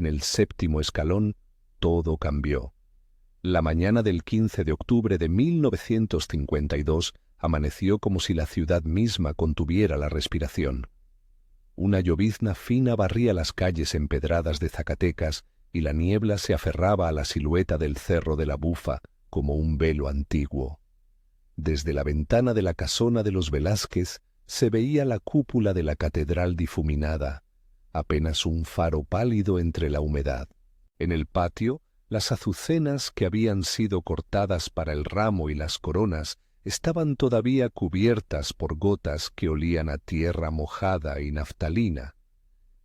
en el 7º escalón, todo cambió. La mañana del 15 de octubre de 1952 amaneció como si la ciudad misma contuviera la respiración. Una llovizna fina barría las calles empedradas de Zacatecas y la niebla se aferraba a la silueta del Cerro de la Bufa como un velo antiguo. Desde la ventana de la casona de los Velázquez se veía la cúpula de la catedral difuminada, apenas un faro pálido entre la humedad. En el patio, las azucenas que habían sido cortadas para el ramo y las coronas estaban todavía cubiertas por gotas que olían a tierra mojada y naftalina.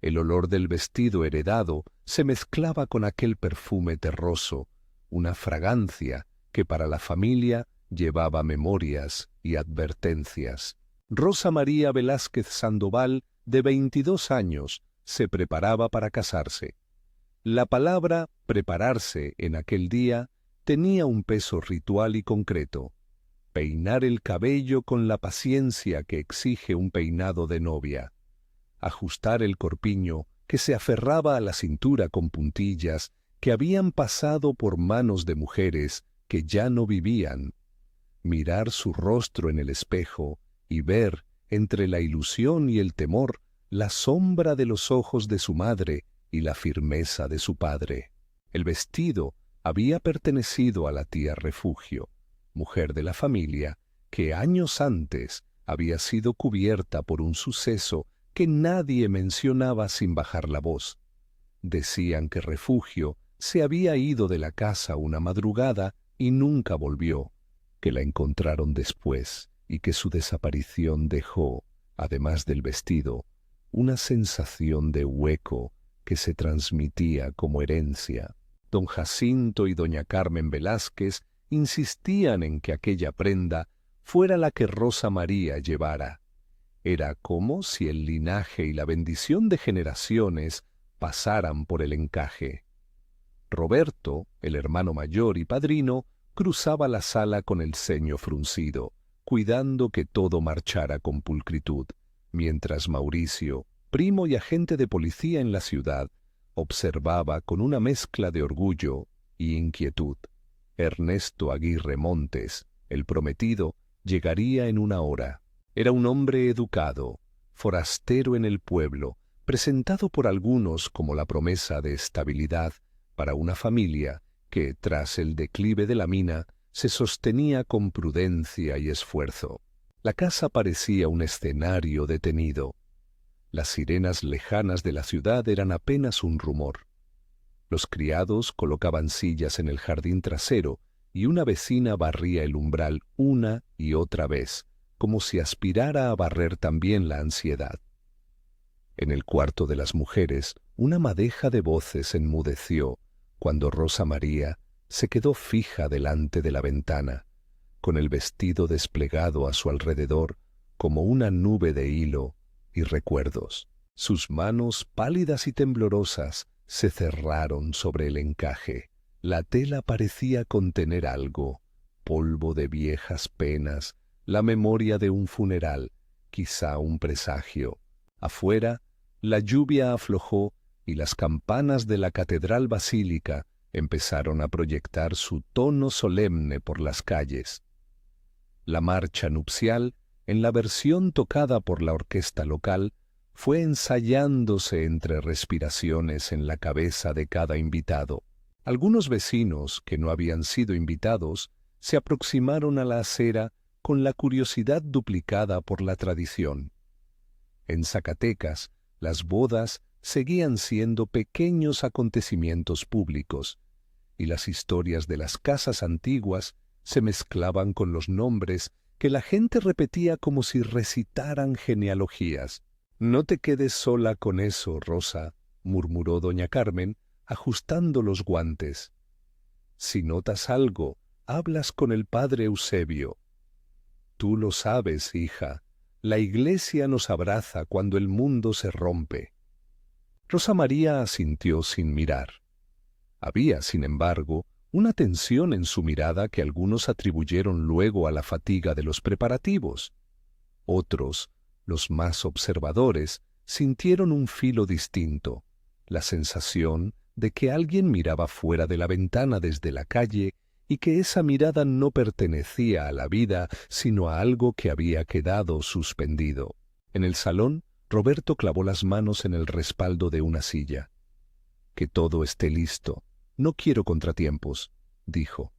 El olor del vestido heredado se mezclaba con aquel perfume terroso, una fragancia que para la familia llevaba memorias y advertencias. Rosa María Velázquez Sandoval, de 22 años, se preparaba para casarse. La palabra prepararse en aquel día tenía un peso ritual y concreto. Peinar el cabello con la paciencia que exige un peinado de novia. Ajustar el corpiño que se aferraba a la cintura con puntillas que habían pasado por manos de mujeres que ya no vivían. Mirar su rostro en el espejo y ver, entre la ilusión y el temor, la sombra de los ojos de su madre y la firmeza de su padre. El vestido había pertenecido a la tía Refugio, mujer de la familia, que años antes había sido cubierta por un suceso que nadie mencionaba sin bajar la voz. Decían que Refugio se había ido de la casa una madrugada y nunca volvió, que la encontraron después y que su desaparición dejó, además del vestido, una sensación de hueco que se transmitía como herencia. Don Jacinto y doña Carmen Velázquez insistían en que aquella prenda fuera la que Rosa María llevara. Era como si el linaje y la bendición de generaciones pasaran por el encaje. Roberto, el hermano mayor y padrino, cruzaba la sala con el ceño fruncido, cuidando que todo marchara con pulcritud, mientras Mauricio, primo y agente de policía en la ciudad, observaba con una mezcla de orgullo y inquietud. Ernesto Aguirre Montes, el prometido, llegaría en una hora. Era un hombre educado, forastero en el pueblo, presentado por algunos como la promesa de estabilidad para una familia que, tras el declive de la mina, se sostenía con prudencia y esfuerzo. La casa parecía un escenario detenido. Las sirenas lejanas de la ciudad eran apenas un rumor. Los criados colocaban sillas en el jardín trasero y una vecina barría el umbral una y otra vez, como si aspirara a barrer también la ansiedad. En el cuarto de las mujeres, una madeja de voces enmudeció cuando Rosa María se quedó fija delante de la ventana, con el vestido desplegado a su alrededor como una nube de hilo y recuerdos. Sus manos pálidas y temblorosas se cerraron sobre el encaje. La tela parecía contener algo, polvo de viejas penas, la memoria de un funeral, quizá un presagio. Afuera, la lluvia aflojó y las campanas de la catedral basílica empezaron a proyectar su tono solemne por las calles. La marcha nupcial, en la versión tocada por la orquesta local, fue ensayándose entre respiraciones en la cabeza de cada invitado. Algunos vecinos, que no habían sido invitados, se aproximaron a la acera con la curiosidad duplicada por la tradición. En Zacatecas, las bodas seguían siendo pequeños acontecimientos públicos, y las historias de las casas antiguas se mezclaban con los nombres que la gente repetía como si recitaran genealogías. «No te quedes sola con eso, Rosa», murmuró doña Carmen, ajustando los guantes. «Si notas algo, hablas con el padre Eusebio. Tú lo sabes, hija, la iglesia nos abraza cuando el mundo se rompe». Rosa María asintió sin mirar. Había, sin embargo, una tensión en su mirada que algunos atribuyeron luego a la fatiga de los preparativos. Otros, los más observadores, sintieron un filo distinto, la sensación de que alguien miraba fuera de la ventana desde la calle y que esa mirada no pertenecía a la vida, sino a algo que había quedado suspendido. En el salón, Roberto clavó las manos en el respaldo de una silla. «Que todo esté listo. No quiero contratiempos», dijo.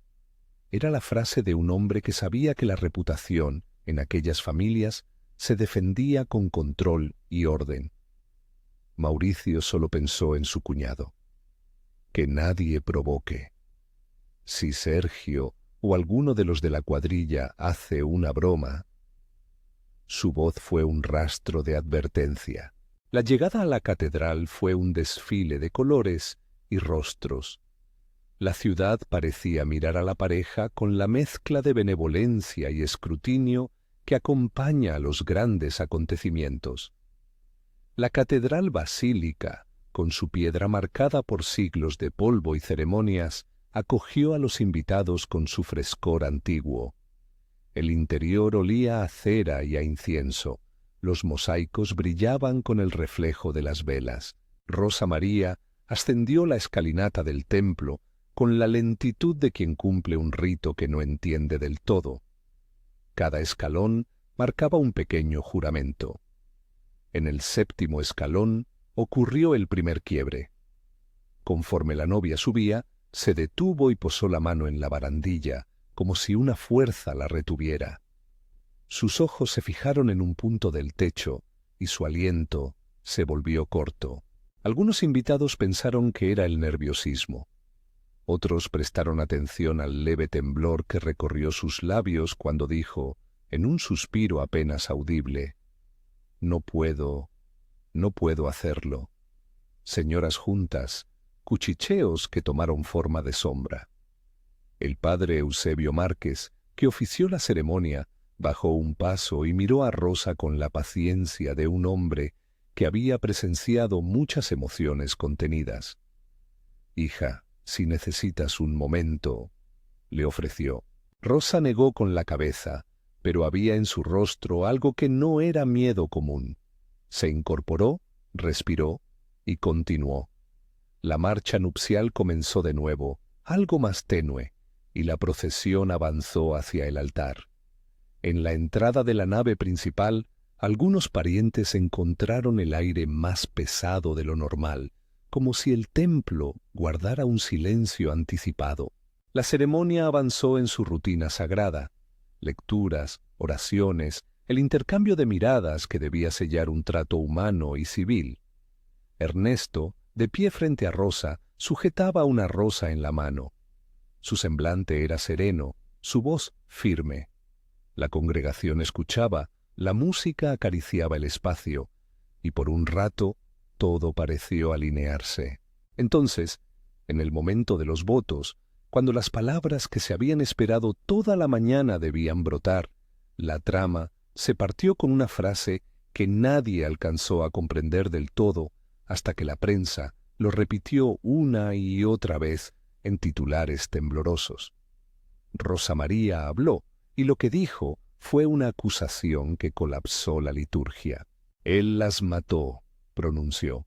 Era la frase de un hombre que sabía que la reputación, en aquellas familias, se defendía con control y orden. Mauricio solo pensó en su cuñado. «Que nadie provoque. Si Sergio o alguno de los de la cuadrilla hace una broma». Su voz fue un rastro de advertencia. La llegada a la catedral fue un desfile de colores y rostros. La ciudad parecía mirar a la pareja con la mezcla de benevolencia y escrutinio que acompaña a los grandes acontecimientos. La catedral basílica, con su piedra marcada por siglos de polvo y ceremonias, acogió a los invitados con su frescor antiguo. El interior olía a cera y a incienso. Los mosaicos brillaban con el reflejo de las velas. Rosa María ascendió la escalinata del templo con la lentitud de quien cumple un rito que no entiende del todo. Cada escalón marcaba un pequeño juramento. En el 7º escalón ocurrió el primer quiebre. Conforme la novia subía, se detuvo y posó la mano en la barandilla, como si una fuerza la retuviera. Sus ojos se fijaron en un punto del techo y su aliento se volvió corto. Algunos invitados pensaron que era el nerviosismo. Otros prestaron atención al leve temblor que recorrió sus labios cuando dijo, en un suspiro apenas audible, «No puedo hacerlo». Señoras juntas, cuchicheos que tomaron forma de sombra. El padre Eusebio Márquez, que ofició la ceremonia, bajó un paso y miró a Rosa con la paciencia de un hombre que había presenciado muchas emociones contenidas. «Hija, si necesitas un momento», le ofreció. Rosa negó con la cabeza, pero había en su rostro algo que no era miedo común. Se incorporó, respiró y continuó. La marcha nupcial comenzó de nuevo, algo más tenue, y la procesión avanzó hacia el altar. En la entrada de la nave principal, algunos parientes encontraron el aire más pesado de lo normal, como si el templo guardara un silencio anticipado. La ceremonia avanzó en su rutina sagrada. Lecturas, oraciones, el intercambio de miradas que debía sellar un trato humano y civil. Ernesto, de pie frente a Rosa, sujetaba una rosa en la mano. Su semblante era sereno, su voz firme. La congregación escuchaba, la música acariciaba el espacio, y por un rato todo pareció alinearse. Entonces, en el momento de los votos, cuando las palabras que se habían esperado toda la mañana debían brotar, la trama se partió con una frase que nadie alcanzó a comprender del todo hasta que la prensa lo repitió una y otra vez en titulares temblorosos. Rosa María habló, y lo que dijo fue una acusación que colapsó la liturgia. «Él las mató», pronunció.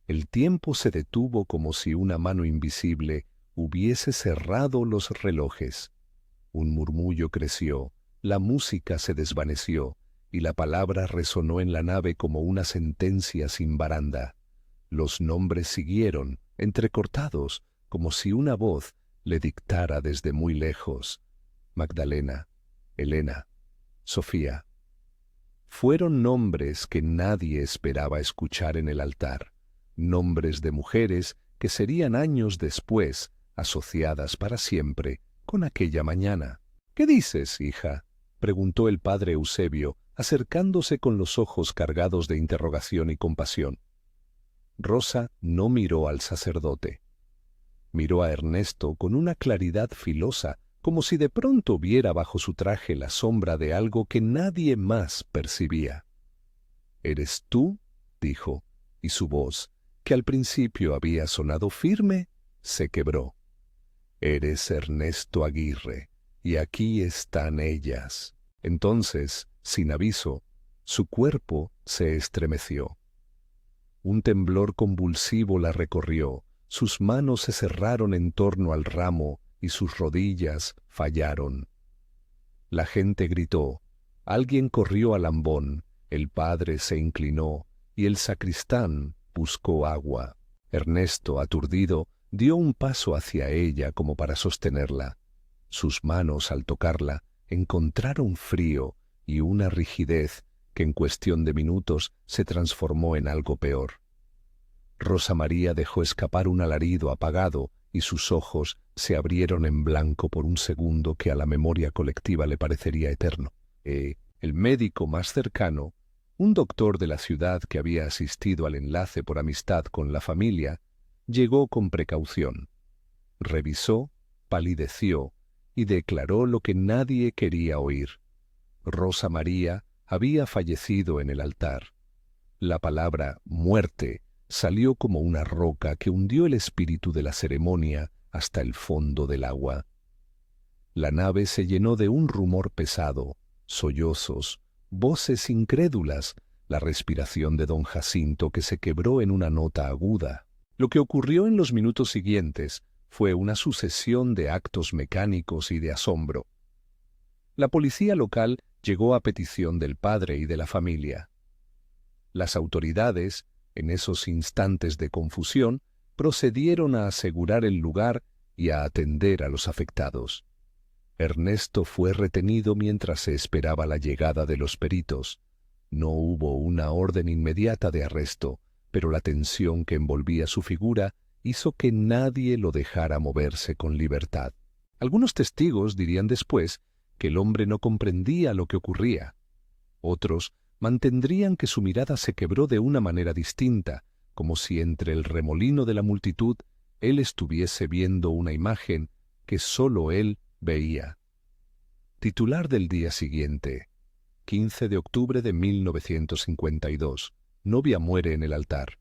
El tiempo se detuvo como si una mano invisible hubiese cerrado los relojes. Un murmullo creció, la música se desvaneció, y la palabra resonó en la nave como una sentencia sin baranda. Los nombres siguieron, entrecortados, como si una voz le dictara desde muy lejos. Magdalena, Elena, Sofía. Fueron nombres que nadie esperaba escuchar en el altar, nombres de mujeres que serían años después asociadas para siempre con aquella mañana. «¿Qué dices, hija?», preguntó el padre Eusebio, acercándose con los ojos cargados de interrogación y compasión. Rosa no miró al sacerdote. Miró a Ernesto con una claridad filosa, como si de pronto viera bajo su traje la sombra de algo que nadie más percibía. «¿Eres tú?», dijo, y su voz, que al principio había sonado firme, se quebró. «Eres Ernesto Aguirre, y aquí están ellas». Entonces, sin aviso, su cuerpo se estremeció. Un temblor convulsivo la recorrió, sus manos se cerraron en torno al ramo y sus rodillas fallaron. La gente gritó, alguien corrió al ambón, el padre se inclinó y el sacristán buscó agua. Ernesto, aturdido, dio un paso hacia ella como para sostenerla. Sus manos, al tocarla, encontraron frío y una rigidez que en cuestión de minutos se transformó en algo peor. Rosa María dejó escapar un alarido apagado y sus ojos se abrieron en blanco por un segundo que a la memoria colectiva le parecería eterno. El médico más cercano, un doctor de la ciudad que había asistido al enlace por amistad con la familia, llegó con precaución. Revisó, palideció y declaró lo que nadie quería oír. Rosa María había fallecido en el altar. La palabra muerte salió como una roca que hundió el espíritu de la ceremonia hasta el fondo del agua. La nave se llenó de un rumor pesado, sollozos, voces incrédulas, la respiración de don Jacinto que se quebró en una nota aguda. Lo que ocurrió en los minutos siguientes fue una sucesión de actos mecánicos y de asombro. La policía local llegó a petición del padre y de la familia. Las autoridades, en esos instantes de confusión, procedieron a asegurar el lugar y a atender a los afectados. Ernesto fue retenido mientras se esperaba la llegada de los peritos. No hubo una orden inmediata de arresto, pero la tensión que envolvía su figura hizo que nadie lo dejara moverse con libertad. Algunos testigos dirían después que el hombre no comprendía lo que ocurría. Otros mantendrían que su mirada se quebró de una manera distinta, como si entre el remolino de la multitud él estuviese viendo una imagen que sólo él veía. Titular del día siguiente, 15 de octubre de 1952. Novia muere en el altar.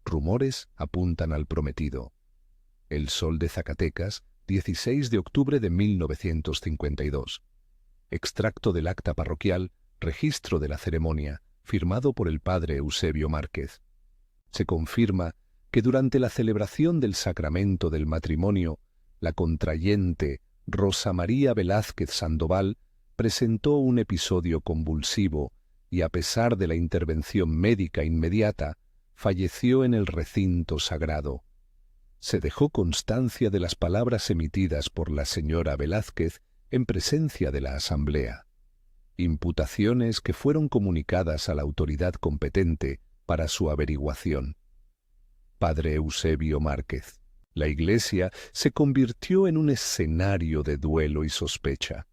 Rumores apuntan al prometido. El Sol de Zacatecas, 16 de octubre de 1952. Extracto del acta parroquial, registro de la ceremonia, firmado por el padre Eusebio Márquez. Se confirma que durante la celebración del sacramento del matrimonio, la contrayente Rosa María Velázquez Sandoval presentó un episodio convulsivo y, a pesar de la intervención médica inmediata, falleció en el recinto sagrado. Se dejó constancia de las palabras emitidas por la señora Velázquez en presencia de la asamblea. Imputaciones que fueron comunicadas a la autoridad competente para su averiguación. Padre Eusebio Márquez. La iglesia se convirtió en un escenario de duelo y sospecha.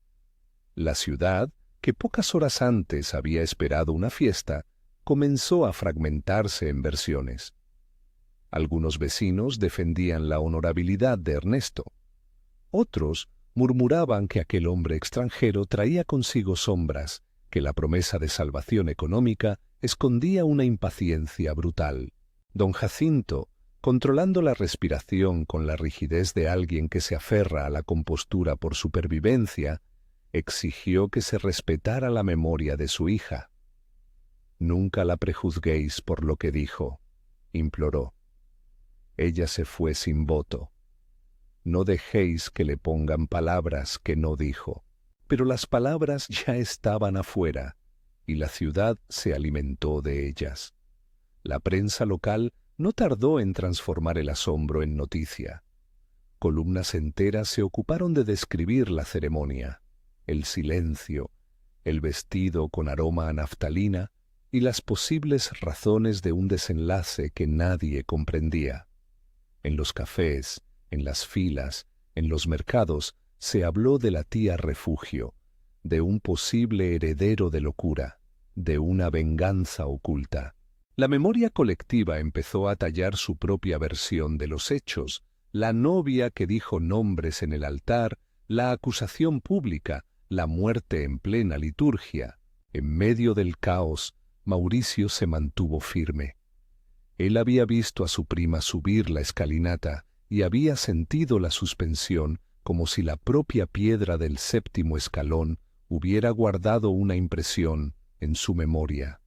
La ciudad, que pocas horas antes había esperado una fiesta, comenzó a fragmentarse en versiones. Algunos vecinos defendían la honorabilidad de Ernesto. Otros murmuraban que aquel hombre extranjero traía consigo sombras, que la promesa de salvación económica escondía una impaciencia brutal. Don Jacinto, controlando la respiración con la rigidez de alguien que se aferra a la compostura por supervivencia, exigió que se respetara la memoria de su hija. «Nunca la prejuzguéis por lo que dijo», imploró. Ella se fue sin voto. «No dejéis que le pongan palabras que no dijo». Pero las palabras ya estaban afuera, y la ciudad se alimentó de ellas. La prensa local no tardó en transformar el asombro en noticia. Columnas enteras se ocuparon de describir la ceremonia, el silencio, el vestido con aroma a naftalina y las posibles razones de un desenlace que nadie comprendía. En los cafés, en las filas, en los mercados, se habló de la tía Refugio, de un posible heredero de locura, de una venganza oculta. La memoria colectiva empezó a tallar su propia versión de los hechos, la novia que dijo nombres en el altar, la acusación pública, la muerte en plena liturgia. En medio del caos, Mauricio se mantuvo firme. Él había visto a su prima subir la escalinata y había sentido la suspensión como si la propia piedra del séptimo escalón hubiera guardado una impresión en su memoria.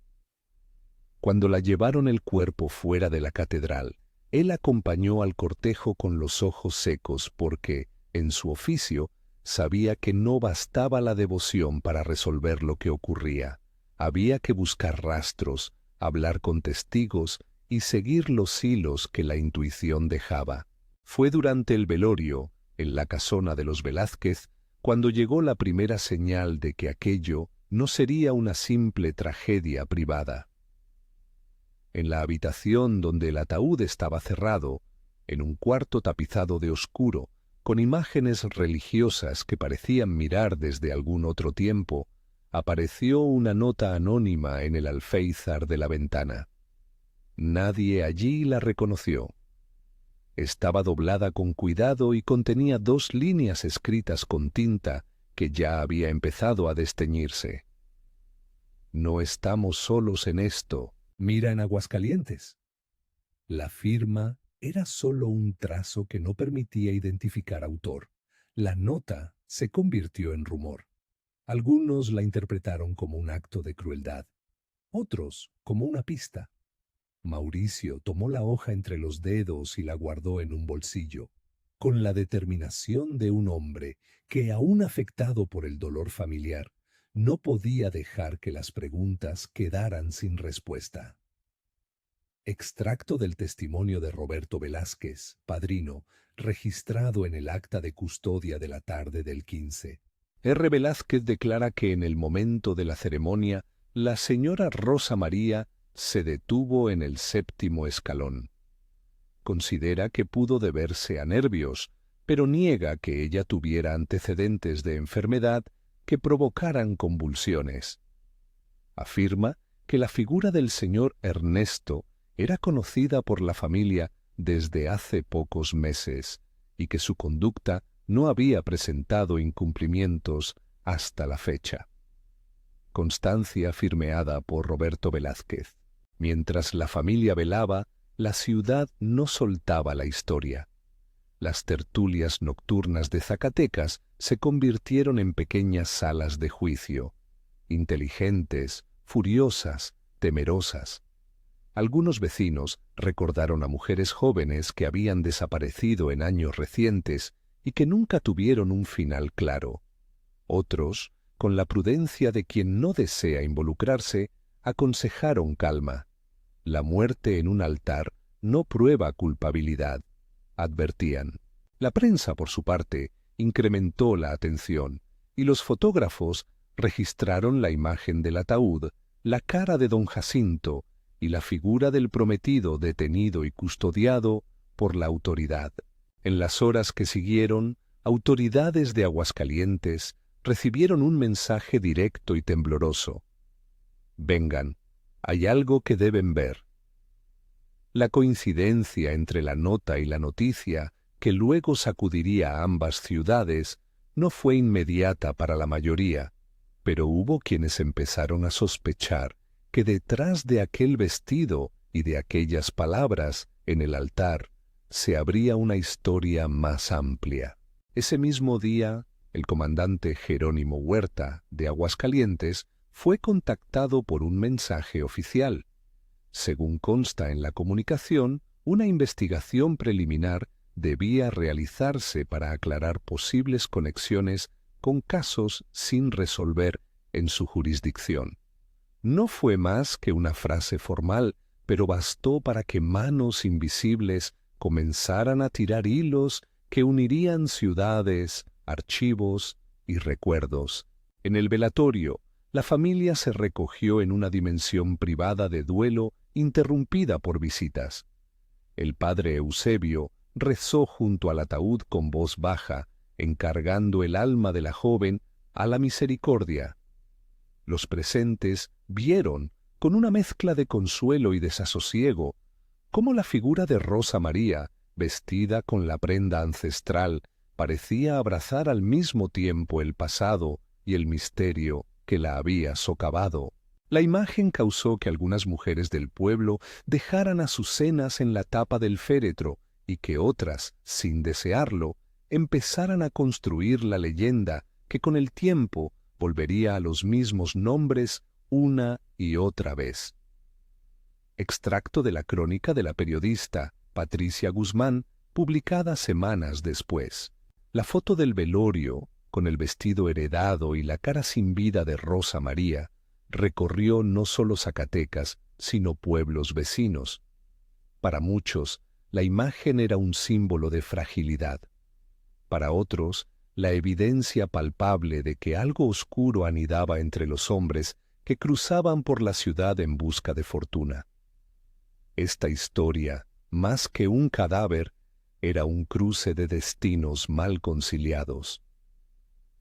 Cuando la llevaron el cuerpo fuera de la catedral, Él acompañó al cortejo con los ojos secos porque, en su oficio, sabía que no bastaba la devoción para resolver lo que ocurría. Había que buscar rastros, hablar con testigos y seguir los hilos que la intuición dejaba. Fue durante el velorio, en la casona de los Velázquez, cuando llegó la primera señal de que aquello no sería una simple tragedia privada. En la habitación donde el ataúd estaba cerrado, en un cuarto tapizado de oscuro, con imágenes religiosas que parecían mirar desde algún otro tiempo, apareció una nota anónima en el alféizar de la ventana. Nadie allí la reconoció. Estaba doblada con cuidado y contenía 2 líneas escritas con tinta que ya había empezado a desteñirse. No estamos solos en esto. Mira en Aguascalientes. La firma era solo un trazo que no permitía identificar autor. La nota se convirtió en rumor. Algunos la interpretaron como un acto de crueldad, otros como una pista. Mauricio tomó la hoja entre los dedos y la guardó en un bolsillo, con la determinación de un hombre que, aún afectado por el dolor familiar, no podía dejar que las preguntas quedaran sin respuesta. Extracto del testimonio de Roberto Velázquez, padrino, registrado en el acta de custodia de la tarde del 15. R. Velázquez declara que en el momento de la ceremonia, la señora Rosa María se detuvo en el 7º escalón. Considera que pudo deberse a nervios, pero niega que ella tuviera antecedentes de enfermedad que provocaran convulsiones. Afirma que la figura del señor Ernesto era conocida por la familia desde hace pocos meses y que su conducta no había presentado incumplimientos hasta la fecha. Constancia firmeada por Roberto Velázquez. Mientras la familia velaba, la ciudad no soltaba la historia. Las tertulias nocturnas de Zacatecas se convirtieron en pequeñas salas de juicio, inteligentes, furiosas, temerosas. Algunos vecinos recordaron a mujeres jóvenes que habían desaparecido en años recientes y que nunca tuvieron un final claro. Otros, con la prudencia de quien no desea involucrarse, aconsejaron calma. La muerte en un altar no prueba culpabilidad, advertían. La prensa, por su parte, incrementó la atención, y los fotógrafos registraron la imagen del ataúd, la cara de don Jacinto y la figura del prometido detenido y custodiado por la autoridad. En las horas que siguieron, autoridades de Aguascalientes recibieron un mensaje directo y tembloroso. Vengan, hay algo que deben ver. La coincidencia entre la nota y la noticia, que luego sacudiría a ambas ciudades, no fue inmediata para la mayoría, pero hubo quienes empezaron a sospechar que detrás de aquel vestido y de aquellas palabras en el altar se abría una historia más amplia. Ese mismo día, el comandante Jerónimo Huerta, de Aguascalientes, fue contactado por un mensaje oficial. Según consta en la comunicación, una investigación preliminar debía realizarse para aclarar posibles conexiones con casos sin resolver en su jurisdicción. No fue más que una frase formal, pero bastó para que manos invisibles comenzaran a tirar hilos que unirían ciudades, archivos y recuerdos. En el velatorio, la familia se recogió en una dimensión privada de duelo interrumpida por visitas. El padre Eusebio rezó junto al ataúd con voz baja, encargando el alma de la joven a la misericordia. Los presentes vieron, con una mezcla de consuelo y desasosiego, cómo la figura de Rosa María, vestida con la prenda ancestral, parecía abrazar al mismo tiempo el pasado y el misterio que la había socavado. La imagen causó que algunas mujeres del pueblo dejaran azucenas en la tapa del féretro y que otras, sin desearlo, empezaran a construir la leyenda que con el tiempo volvería a los mismos nombres una y otra vez. Extracto de la crónica de la periodista, Patricia Guzmán, publicada semanas después. La foto del velorio, con el vestido heredado y la cara sin vida de Rosa María, recorrió no solo Zacatecas, sino pueblos vecinos. Para muchos, la imagen era un símbolo de fragilidad. Para otros, la evidencia palpable de que algo oscuro anidaba entre los hombres que cruzaban por la ciudad en busca de fortuna. Esta historia, más que un cadáver, era un cruce de destinos mal conciliados.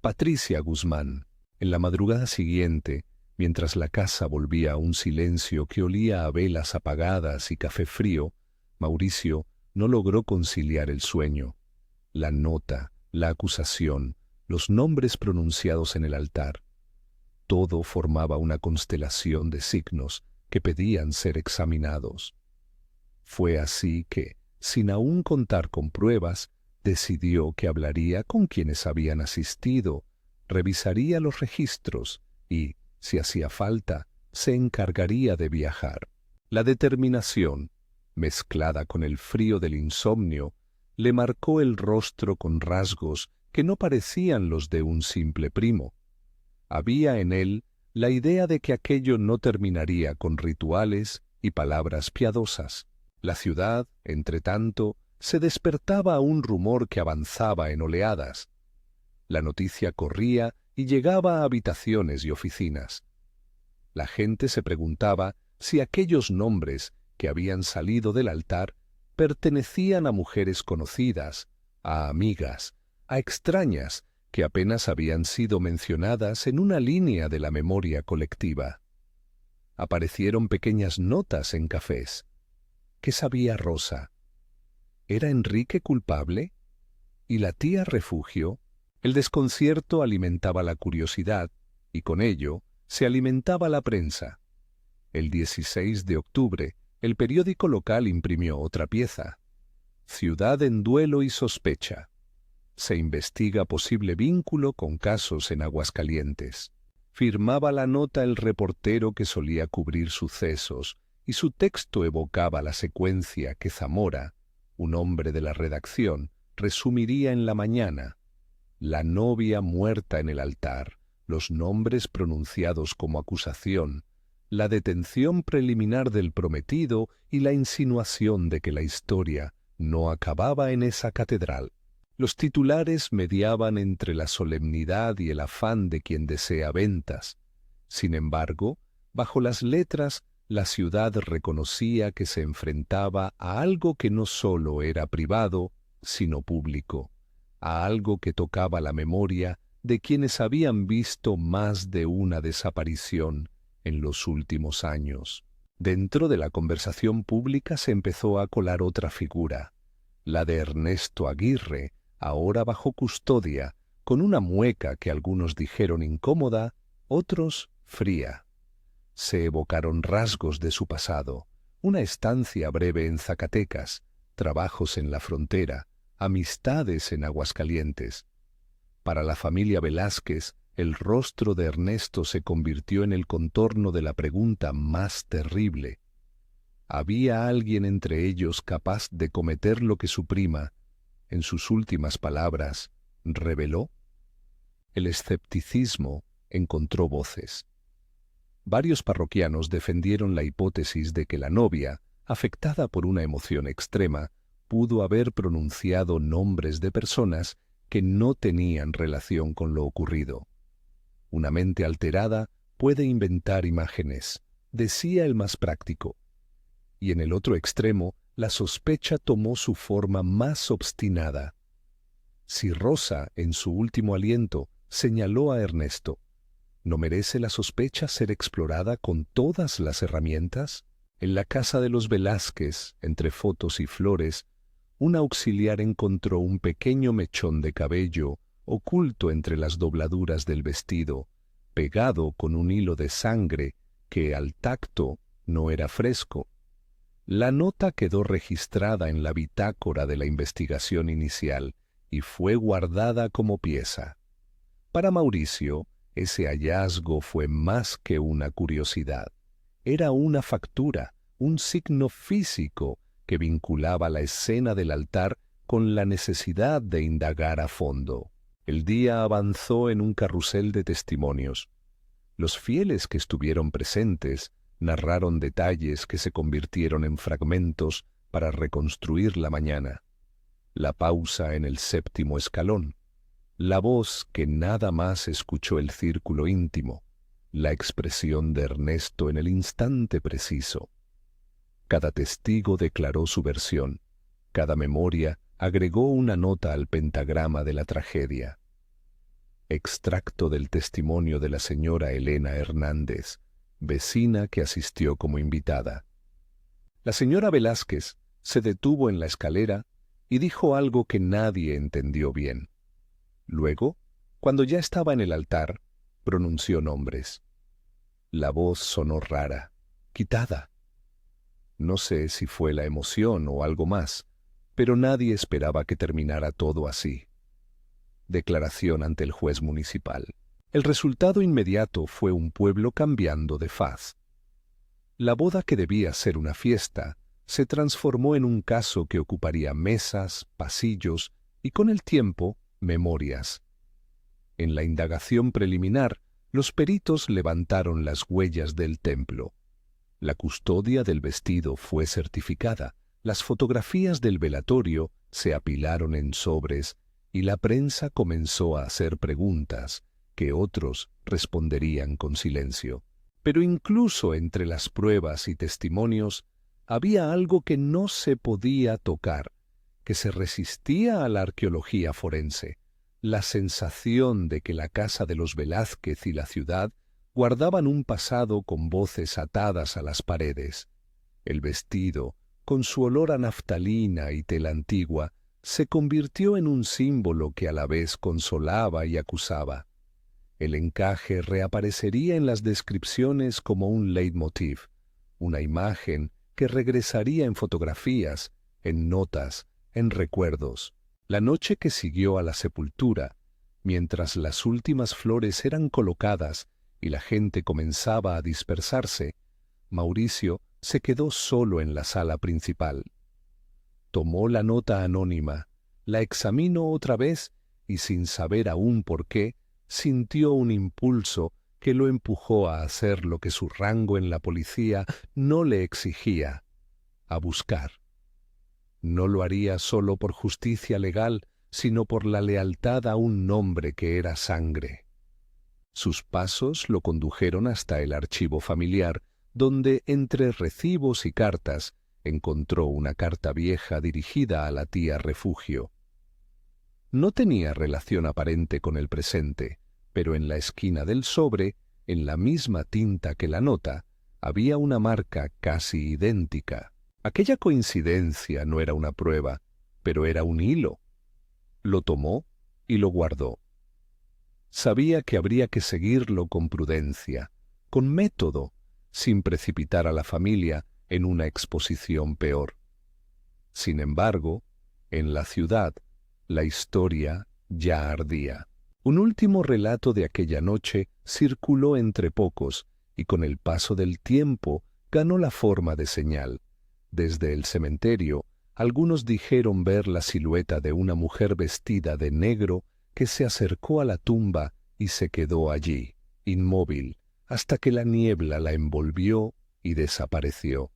Patricia Guzmán, en la madrugada siguiente, mientras la casa volvía a un silencio que olía a velas apagadas y café frío, Mauricio no logró conciliar el sueño. La nota, la acusación, los nombres pronunciados en el altar. Todo formaba una constelación de signos que pedían ser examinados. Fue así que, sin aún contar con pruebas, decidió que hablaría con quienes habían asistido, revisaría los registros y, si hacía falta, se encargaría de viajar. La determinación, mezclada con el frío del insomnio, le marcó el rostro con rasgos que no parecían los de un simple primo. Había en él la idea de que aquello no terminaría con rituales y palabras piadosas. La ciudad, entretanto, se despertaba a un rumor que avanzaba en oleadas. La noticia corría y llegaba a habitaciones y oficinas. La gente se preguntaba si aquellos nombres que habían salido del altar pertenecían a mujeres conocidas, a amigas, a extrañas que apenas habían sido mencionadas en una línea de la memoria colectiva. Aparecieron pequeñas notas en cafés. ¿Qué sabía Rosa? ¿Era Enrique culpable? ¿Y la tía Refugio? El desconcierto alimentaba la curiosidad, y con ello se alimentaba la prensa. El 16 de octubre, el periódico local imprimió otra pieza. Ciudad en duelo y sospecha. Se investiga posible vínculo con casos en Aguascalientes. Firmaba la nota el reportero que solía cubrir sucesos, y su texto evocaba la secuencia que Zamora, un hombre de la redacción, resumiría en la mañana: la novia muerta en el altar, los nombres pronunciados como acusación, la detención preliminar del prometido y la insinuación de que la historia no acababa en esa catedral. Los titulares mediaban entre la solemnidad y el afán de quien desea ventas. Sin embargo, bajo las letras, la ciudad reconocía que se enfrentaba a algo que no solo era privado, sino público, a algo que tocaba la memoria de quienes habían visto más de una desaparición en los últimos años. Dentro de la conversación pública se empezó a colar otra figura, la de Ernesto Aguirre, ahora bajo custodia, con una mueca que algunos dijeron incómoda, otros fría. Se evocaron rasgos de su pasado, una estancia breve en Zacatecas, trabajos en la frontera, amistades en Aguascalientes. Para la familia Velázquez, el rostro de Ernesto se convirtió en el contorno de la pregunta más terrible. ¿Había alguien entre ellos capaz de cometer lo que su prima, en sus últimas palabras, reveló? El escepticismo encontró voces. Varios parroquianos defendieron la hipótesis de que la novia, afectada por una emoción extrema, pudo haber pronunciado nombres de personas que no tenían relación con lo ocurrido. Una mente alterada puede inventar imágenes, decía el más práctico. Y en el otro extremo, la sospecha tomó su forma más obstinada. Si Rosa, en su último aliento, señaló a Ernesto, ¿no merece la sospecha ser explorada con todas las herramientas? En la casa de los Velázquez, entre fotos y flores, un auxiliar encontró un pequeño mechón de cabello oculto entre las dobladuras del vestido, pegado con un hilo de sangre que al tacto no era fresco. La nota quedó registrada en la bitácora de la investigación inicial y fue guardada como pieza. Para Mauricio, ese hallazgo fue más que una curiosidad. Era una factura, un signo físico que vinculaba la escena del altar con la necesidad de indagar a fondo. El día avanzó en un carrusel de testimonios. Los fieles que estuvieron presentes narraron detalles que se convirtieron en fragmentos para reconstruir la mañana. La pausa en el séptimo escalón, la voz que nada más escuchó el círculo íntimo, la expresión de Ernesto en el instante preciso. Cada testigo declaró su versión, cada memoria agregó una nota al pentagrama de la tragedia. Extracto del testimonio de la señora Elena Hernández, vecina que asistió como invitada. La señora Velázquez se detuvo en la escalera y dijo algo que nadie entendió bien. Luego, cuando ya estaba en el altar, pronunció nombres. La voz sonó rara, quitada. No sé si fue la emoción o algo más, pero nadie esperaba que terminara todo así. Declaración ante el juez municipal. El resultado inmediato fue un pueblo cambiando de faz. La boda que debía ser una fiesta se transformó en un caso que ocuparía mesas, pasillos y con el tiempo, memorias. En la indagación preliminar, los peritos levantaron las huellas del templo. La custodia del vestido fue certificada, las fotografías del velatorio se apilaron en sobres y la prensa comenzó a hacer preguntas que otros responderían con silencio. Pero incluso entre las pruebas y testimonios había algo que no se podía tocar, que se resistía a la arqueología forense, la sensación de que la casa de los Velázquez y la ciudad guardaban un pasado con voces atadas a las paredes. El vestido, con su olor a naftalina y tela antigua, se convirtió en un símbolo que a la vez consolaba y acusaba. El encaje reaparecería en las descripciones como un leitmotiv, una imagen que regresaría en fotografías, en notas, en recuerdos. La noche que siguió a la sepultura, mientras las últimas flores eran colocadas y la gente comenzaba a dispersarse, Mauricio se quedó solo en la sala principal. Tomó la nota anónima, la examinó otra vez y sin saber aún por qué, sintió un impulso que lo empujó a hacer lo que su rango en la policía no le exigía, a buscar. No lo haría solo por justicia legal, sino por la lealtad a un nombre que era sangre. Sus pasos lo condujeron hasta el archivo familiar, donde, entre recibos y cartas, encontró una carta vieja dirigida a la tía Refugio. No tenía relación aparente con el presente, pero en la esquina del sobre, en la misma tinta que la nota, había una marca casi idéntica. Aquella coincidencia no era una prueba, pero era un hilo. Lo tomó y lo guardó. Sabía que habría que seguirlo con prudencia, con método, sin precipitar a la familia en una exposición peor. Sin embargo, en la ciudad, la historia ya ardía. Un último relato de aquella noche circuló entre pocos y con el paso del tiempo ganó la forma de señal. Desde el cementerio, algunos dijeron ver la silueta de una mujer vestida de negro que se acercó a la tumba y se quedó allí, inmóvil, hasta que la niebla la envolvió y desapareció.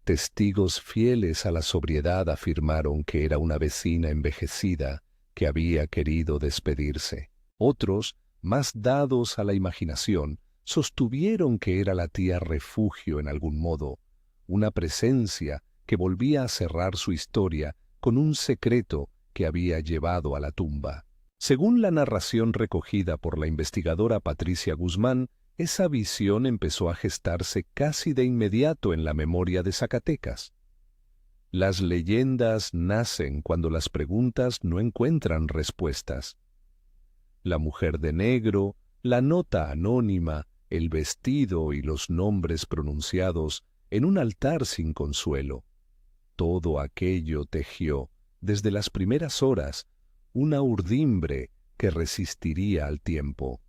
Testigos fieles a la sobriedad afirmaron que era una vecina envejecida que había querido despedirse. Otros, más dados a la imaginación, sostuvieron que era la tía Refugio en algún modo, una presencia que volvía a cerrar su historia con un secreto que había llevado a la tumba. Según la narración recogida por la investigadora Patricia Guzmán, esa visión empezó a gestarse casi de inmediato en la memoria de Zacatecas. Las leyendas nacen cuando las preguntas no encuentran respuestas. La mujer de negro, la nota anónima, el vestido y los nombres pronunciados en un altar sin consuelo. Todo aquello tejió, desde las primeras horas, una urdimbre que resistiría al tiempo.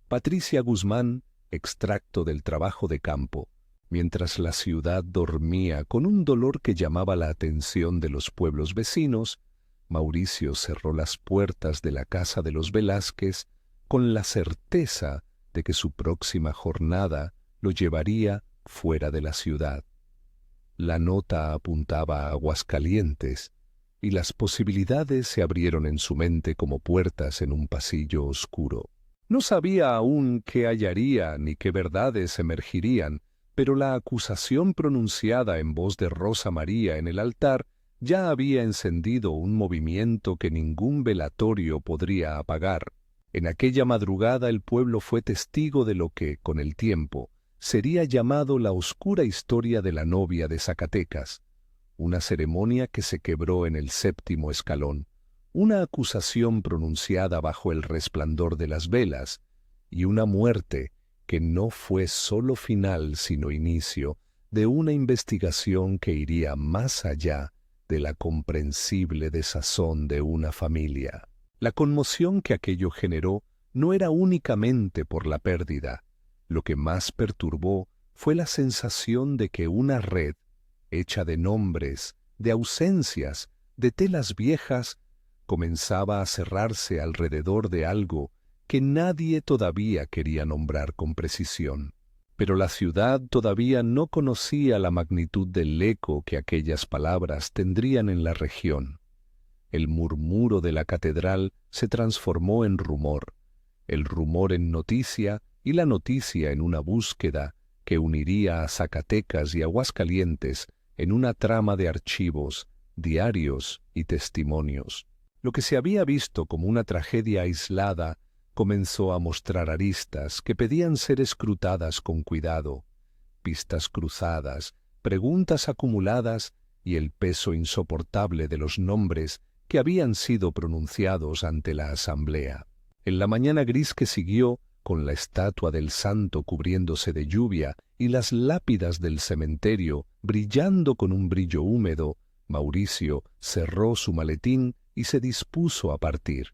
Patricia Guzmán, extracto del trabajo de campo, Mientras la ciudad dormía con un dolor que llamaba la atención de los pueblos vecinos, Mauricio cerró las puertas de la casa de los Velázquez con la certeza de que su próxima jornada lo llevaría fuera de la ciudad. La nota apuntaba a Aguascalientes, y las posibilidades se abrieron en su mente como puertas en un pasillo oscuro. No sabía aún qué hallaría ni qué verdades emergirían, pero la acusación pronunciada en voz de Rosa María en el altar ya había encendido un movimiento que ningún velatorio podría apagar. En aquella madrugada el pueblo fue testigo de lo que, con el tiempo, sería llamado la oscura historia de la novia de Zacatecas, una ceremonia que se quebró en el 7º escalón, una acusación pronunciada bajo el resplandor de las velas, y una muerte que no fue sólo final sino inicio de una investigación que iría más allá de la comprensible desazón de una familia. La conmoción que aquello generó no era únicamente por la pérdida. Lo que más perturbó fue la sensación de que una red, hecha de nombres, de ausencias, de telas viejas, comenzaba a cerrarse alrededor de algo que nadie todavía quería nombrar con precisión. Pero la ciudad todavía no conocía la magnitud del eco que aquellas palabras tendrían en la región. El murmuro de la catedral se transformó en rumor, el rumor en noticia y la noticia en una búsqueda que uniría a Zacatecas y Aguascalientes en una trama de archivos, diarios y testimonios. Lo que se había visto como una tragedia aislada comenzó a mostrar aristas que pedían ser escrutadas con cuidado, pistas cruzadas, preguntas acumuladas y el peso insoportable de los nombres que habían sido pronunciados ante la asamblea. En la mañana gris que siguió, con la estatua del santo cubriéndose de lluvia y las lápidas del cementerio brillando con un brillo húmedo, Mauricio cerró su maletín y se dispuso a partir.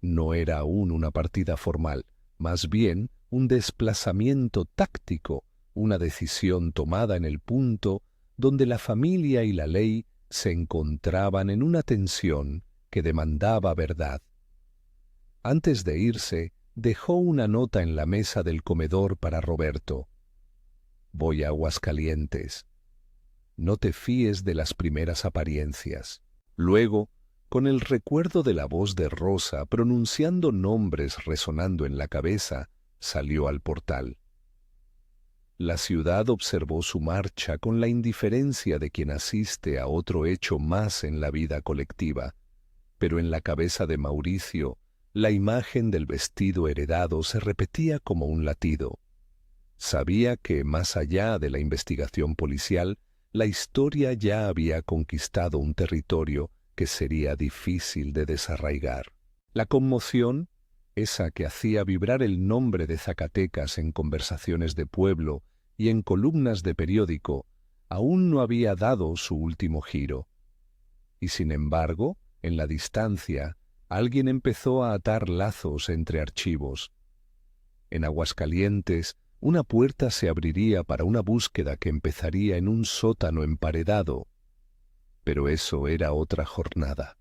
No era aún una partida formal, más bien un desplazamiento táctico, una decisión tomada en el punto donde la familia y la ley se encontraban en una tensión que demandaba verdad. Antes de irse, dejó una nota en la mesa del comedor para Roberto. Voy a Aguascalientes. No te fíes de las primeras apariencias. Luego, con el recuerdo de la voz de Rosa pronunciando nombres resonando en la cabeza, salió al portal. La ciudad observó su marcha con la indiferencia de quien asiste a otro hecho más en la vida colectiva, pero en la cabeza de Mauricio, la imagen del vestido heredado se repetía como un latido. Sabía que, más allá de la investigación policial, la historia ya había conquistado un territorio que sería difícil de desarraigar. La conmoción, esa que hacía vibrar el nombre de Zacatecas en conversaciones de pueblo y en columnas de periódico, aún no había dado su último giro. Y sin embargo, en la distancia, alguien empezó a atar lazos entre archivos. En Aguascalientes, una puerta se abriría para una búsqueda que empezaría en un sótano emparedado. Pero eso era otra jornada,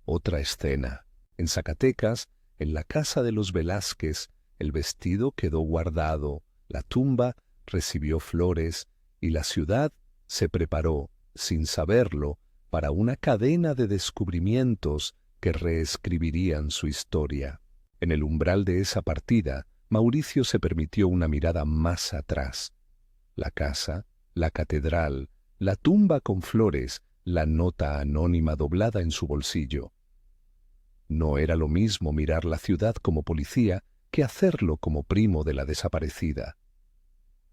otra escena. En Zacatecas, en la casa de los Velázquez, el vestido quedó guardado, la tumba recibió flores y la ciudad se preparó, sin saberlo, para una cadena de descubrimientos que reescribirían su historia. En el umbral de esa partida, Mauricio se permitió una mirada más atrás. La casa, la catedral, la tumba con flores, la nota anónima doblada en su bolsillo. No era lo mismo mirar la ciudad como policía que hacerlo como primo de la desaparecida.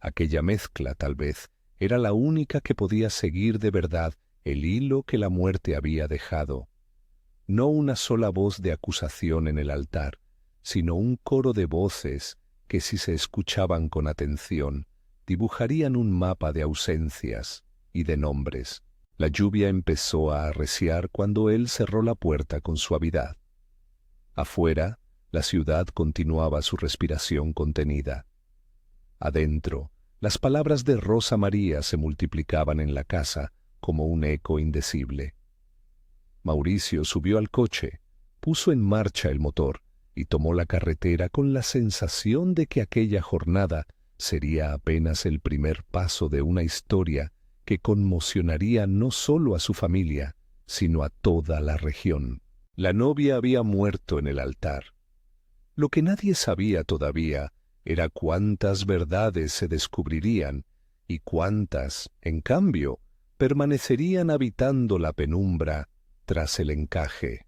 Aquella mezcla, tal vez, era la única que podía seguir de verdad el hilo que la muerte había dejado. No una sola voz de acusación en el altar, sino un coro de voces que, si se escuchaban con atención, dibujarían un mapa de ausencias y de nombres. La lluvia empezó a arreciar cuando él cerró la puerta con suavidad. Afuera, la ciudad continuaba su respiración contenida. Adentro, Las palabras de Rosa María se multiplicaban en la casa como un eco indecible. Mauricio subió al coche, puso en marcha el motor y tomó la carretera con la sensación de que aquella jornada sería apenas el primer paso de una historia que conmocionaría no solo a su familia, sino a toda la región. La novia había muerto en el altar. Lo que nadie sabía todavía era cuántas verdades se descubrirían y cuántas, en cambio, permanecerían habitando la penumbra tras el encaje.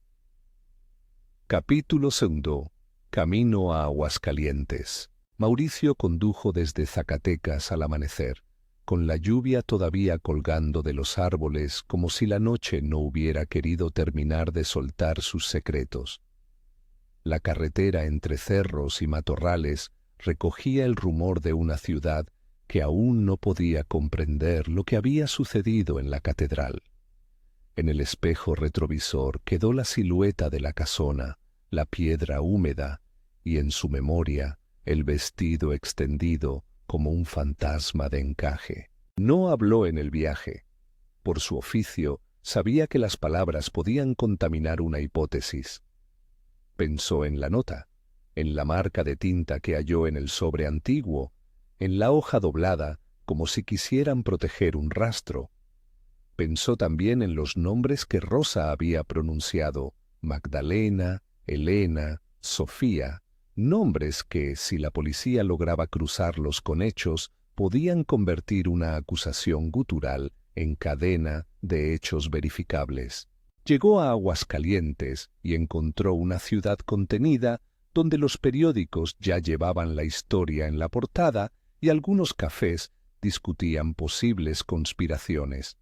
Capítulo 2. Camino a Aguascalientes. Mauricio condujo desde Zacatecas al amanecer, con la lluvia todavía colgando de los árboles como si la noche no hubiera querido terminar de soltar sus secretos. La carretera entre cerros y matorrales recogía el rumor de una ciudad que aún no podía comprender lo que había sucedido en la catedral. En el espejo retrovisor quedó la silueta de la casona, la piedra húmeda, y en su memoria el vestido extendido como un fantasma de encaje. No habló en el viaje. Por su oficio, sabía que las palabras podían contaminar una hipótesis. Pensó en la nota, en la marca de tinta que halló en el sobre antiguo, en la hoja doblada, como si quisieran proteger un rastro. Pensó también en los nombres que Rosa había pronunciado: Magdalena, Elena, Sofía, nombres que, si la policía lograba cruzarlos con hechos, podían convertir una acusación gutural en cadena de hechos verificables. Llegó a Aguascalientes y encontró una ciudad contenida donde los periódicos ya llevaban la historia en la portada y algunos cafés discutían posibles conspiraciones.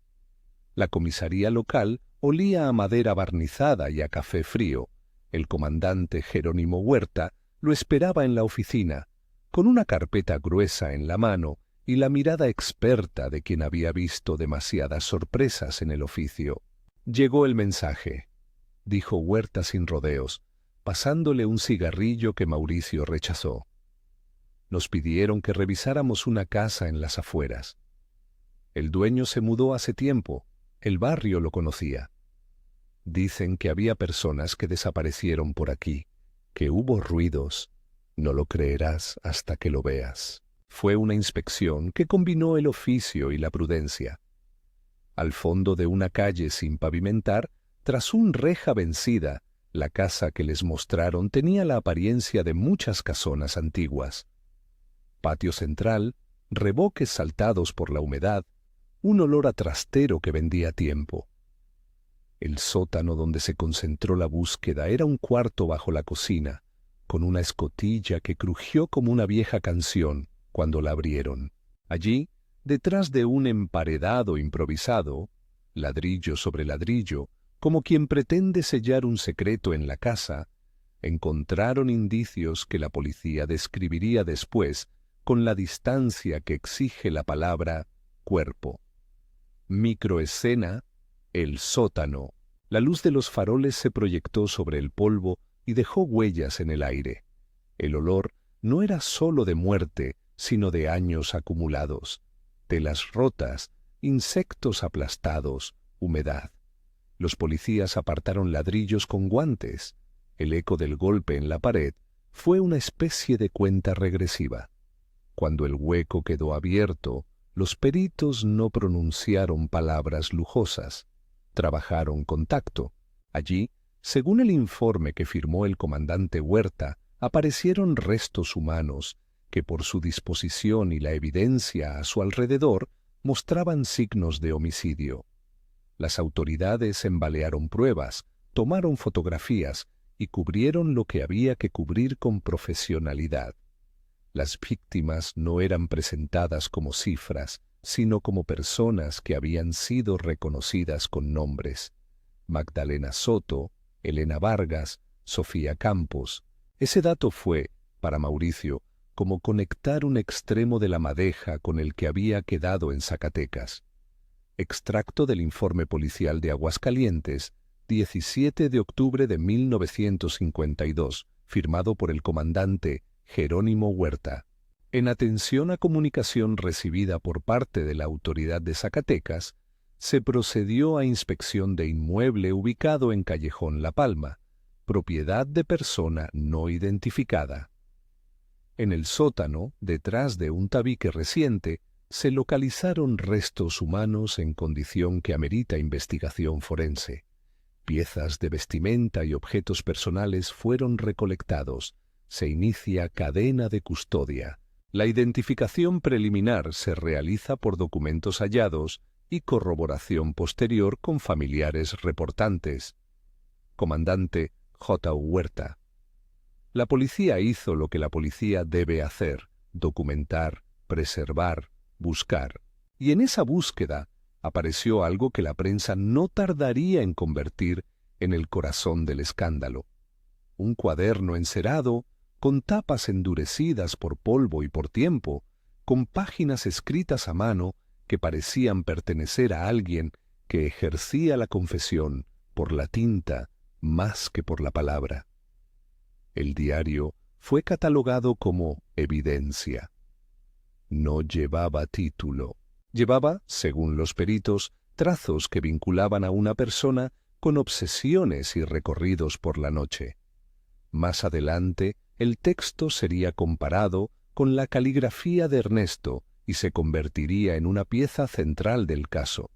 La comisaría local olía a madera barnizada y a café frío. El comandante Jerónimo Huerta lo esperaba en la oficina, con una carpeta gruesa en la mano y la mirada experta de quien había visto demasiadas sorpresas en el oficio. Llegó el mensaje, dijo Huerta sin rodeos, pasándole un cigarrillo que Mauricio rechazó. Nos pidieron que revisáramos una casa en las afueras. El dueño se mudó hace tiempo. El barrio lo conocía. Dicen que había personas que desaparecieron por aquí, que hubo ruidos. No lo creerás hasta que lo veas. Fue una inspección que combinó el oficio y la prudencia. Al fondo de una calle sin pavimentar, tras un reja vencida, la casa que les mostraron tenía la apariencia de muchas casonas antiguas. Patio central, reboques saltados por la humedad, un olor a trastero que vendía tiempo. El sótano donde se concentró la búsqueda era un cuarto bajo la cocina, con una escotilla que crujió como una vieja canción cuando la abrieron. Allí, detrás de un emparedado improvisado, ladrillo sobre ladrillo, como quien pretende sellar un secreto en la casa, encontraron indicios que la policía describiría después con la distancia que exige la palabra cuerpo. Microescena, el sótano. La luz de los faroles se proyectó sobre el polvo y dejó huellas en el aire. El olor no era sólo de muerte, sino de años acumulados, telas rotas, insectos aplastados, humedad. Los policías apartaron ladrillos con guantes. El eco del golpe en la pared fue una especie de cuenta regresiva. Cuando el hueco quedó abierto, los peritos no pronunciaron palabras lujosas. Trabajaron con tacto. Allí, según el informe que firmó el comandante Huerta, aparecieron restos humanos que por su disposición y la evidencia a su alrededor mostraban signos de homicidio. Las autoridades embalearon pruebas, tomaron fotografías y cubrieron lo que había que cubrir con profesionalidad. Las víctimas no eran presentadas como cifras, sino como personas que habían sido reconocidas con nombres: Magdalena Soto, Elena Vargas, Sofía Campos. Ese dato fue, para Mauricio, como conectar un extremo de la madeja con el que había quedado en Zacatecas. Extracto del informe policial de Aguascalientes, 17 de octubre de 1952, firmado por el comandante Jerónimo Huerta. En atención a comunicación recibida por parte de la autoridad de Zacatecas, se procedió a inspección de inmueble ubicado en Callejón La Palma, propiedad de persona no identificada. En el sótano, detrás de un tabique reciente, se localizaron restos humanos en condición que amerita investigación forense. Piezas de vestimenta y objetos personales fueron recolectados. Se inicia cadena de custodia. La identificación preliminar se realiza por documentos hallados y corroboración posterior con familiares reportantes. Comandante J. Huerta. La policía hizo lo que la policía debe hacer: documentar, preservar, buscar. Y en esa búsqueda apareció algo que la prensa no tardaría en convertir en el corazón del escándalo. Un cuaderno encerado, con tapas endurecidas por polvo y por tiempo, con páginas escritas a mano que parecían pertenecer a alguien que ejercía la confesión por la tinta más que por la palabra. El diario fue catalogado como evidencia. No llevaba título. Llevaba, según los peritos, trazos que vinculaban a una persona con obsesiones y recorridos por la noche. Más adelante, el texto sería comparado con la caligrafía de Ernesto y se convertiría en una pieza central del caso.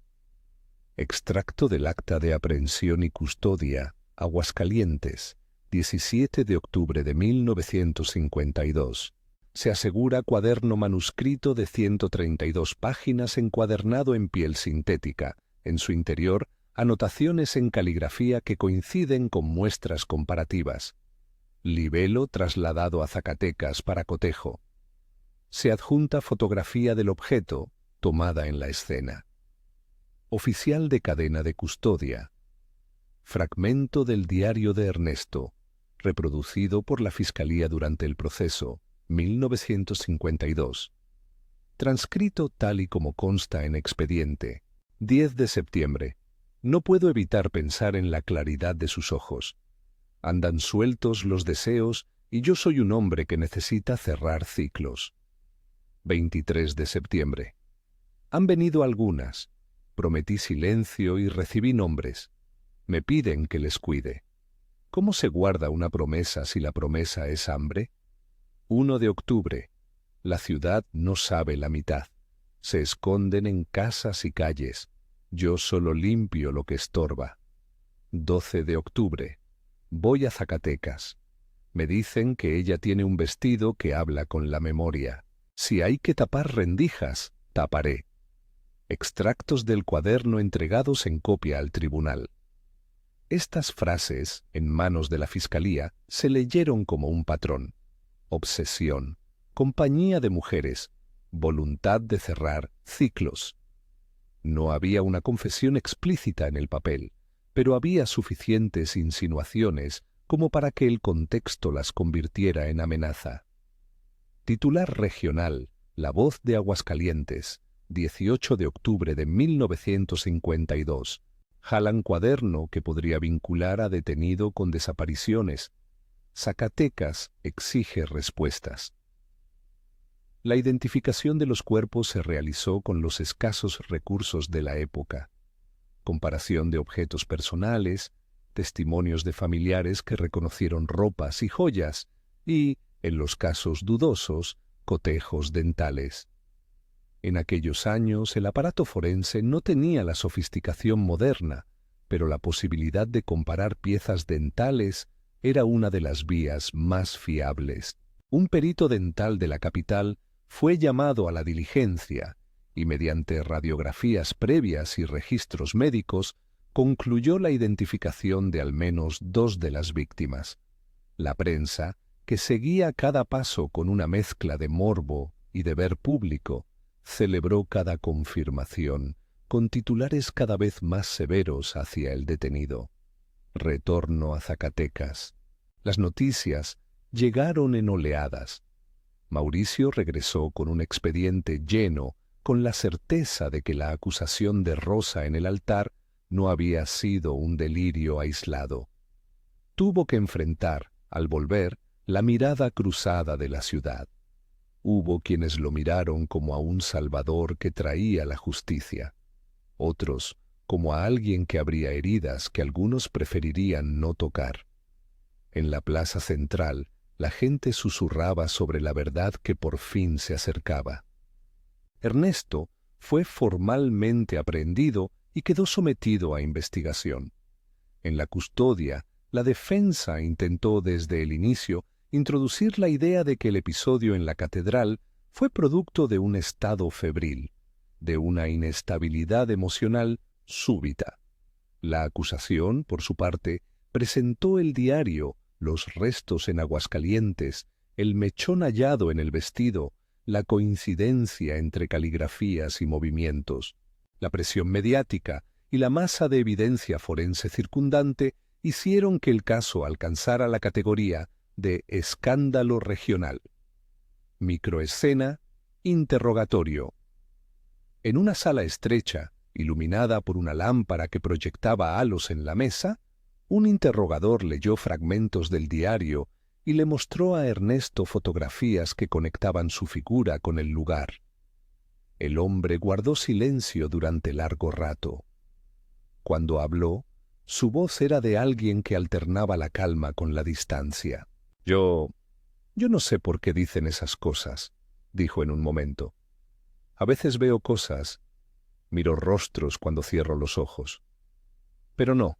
Extracto del acta de aprehensión y custodia, Aguascalientes, 17 de octubre de 1952. Se asegura cuaderno manuscrito de 132 páginas encuadernado en piel sintética. En su interior, anotaciones en caligrafía que coinciden con muestras comparativas. Libelo trasladado a Zacatecas para cotejo. Se adjunta fotografía del objeto, tomada en la escena. Oficial de cadena de custodia. Fragmento del diario de Ernesto, reproducido por la Fiscalía durante el proceso, 1952. Transcrito tal y como consta en expediente. 10 de septiembre. No puedo evitar pensar en la claridad de sus ojos. Andan sueltos los deseos y yo soy un hombre que necesita cerrar ciclos. 23 de septiembre. Han venido algunas. Prometí silencio y recibí nombres. Me piden que les cuide. ¿Cómo se guarda una promesa si la promesa es hambre? 1 de octubre. La ciudad no sabe la mitad. Se esconden en casas y calles. Yo solo limpio lo que estorba. 12 de octubre. Voy a Zacatecas. Me dicen que ella tiene un vestido que habla con la memoria. Si hay que tapar rendijas, taparé. Extractos del cuaderno entregados en copia al tribunal. Estas frases, en manos de la Fiscalía, se leyeron como un patrón. Obsesión, compañía de mujeres, voluntad de cerrar ciclos. No había una confesión explícita en el papel, pero había suficientes insinuaciones como para que el contexto las convirtiera en amenaza. Titular regional, La Voz de Aguascalientes, 18 de octubre de 1952. Jalan cuaderno que podría vincular a detenido con desapariciones. Zacatecas exige respuestas. La identificación de los cuerpos se realizó con los escasos recursos de la época. Comparación de objetos personales, testimonios de familiares que reconocieron ropas y joyas, y, en los casos dudosos, cotejos dentales. En aquellos años el aparato forense no tenía la sofisticación moderna, pero la posibilidad de comparar piezas dentales era una de las vías más fiables. Un perito dental de la capital fue llamado a la diligencia y mediante radiografías previas y registros médicos concluyó la identificación de al menos 2 de las víctimas. La prensa, que seguía cada paso con una mezcla de morbo y deber público, celebró cada confirmación, con titulares cada vez más severos hacia el detenido. Retorno a Zacatecas. Las noticias llegaron en oleadas. Mauricio regresó con un expediente lleno, con la certeza de que la acusación de Rosa en el altar no había sido un delirio aislado. Tuvo que enfrentar, al volver, la mirada cruzada de la ciudad. Hubo quienes lo miraron como a un salvador que traía la justicia, otros como a alguien que abría heridas que algunos preferirían no tocar. En la plaza central, la gente susurraba sobre la verdad que por fin se acercaba. Ernesto fue formalmente aprehendido y quedó sometido a investigación. En la custodia, la defensa intentó desde el inicio introducir la idea de que el episodio en la catedral fue producto de un estado febril, de una inestabilidad emocional súbita. La acusación, por su parte, presentó el diario, los restos en Aguascalientes, el mechón hallado en el vestido, la coincidencia entre caligrafías y movimientos. La presión mediática y la masa de evidencia forense circundante hicieron que el caso alcanzara la categoría de escándalo regional. Microescena, interrogatorio. En una sala estrecha, iluminada por una lámpara que proyectaba halos en la mesa, un interrogador leyó fragmentos del diario y le mostró a Ernesto fotografías que conectaban su figura con el lugar. El hombre guardó silencio durante largo rato. Cuando habló, su voz era de alguien que alternaba la calma con la distancia. Yo no sé por qué dicen esas cosas, dijo en un momento. A veces veo cosas, miro rostros cuando cierro los ojos. Pero no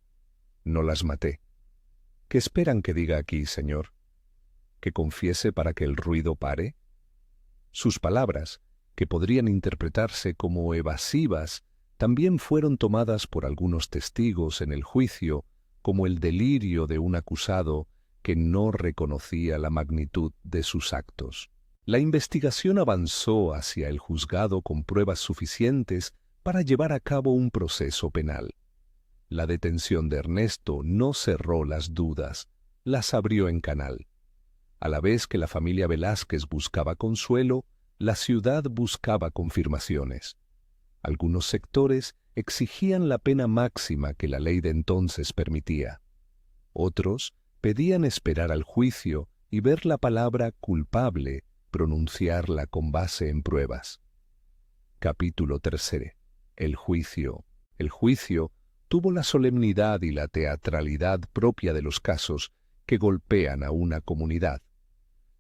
las maté. ¿Qué esperan que diga aquí, señor? ¿Que confiese para que el ruido pare? Sus palabras, que podrían interpretarse como evasivas, también fueron tomadas por algunos testigos en el juicio como el delirio de un acusado que no reconocía la magnitud de sus actos. La investigación avanzó hacia el juzgado con pruebas suficientes para llevar a cabo un proceso penal. La detención de Ernesto no cerró las dudas, las abrió en canal. A la vez que la familia Velázquez buscaba consuelo, la ciudad buscaba confirmaciones. Algunos sectores exigían la pena máxima que la ley de entonces permitía. Otros pedían esperar al juicio y ver la palabra culpable pronunciarla con base en pruebas. Capítulo 3. El juicio. El juicio tuvo la solemnidad y la teatralidad propia de los casos que golpean a una comunidad.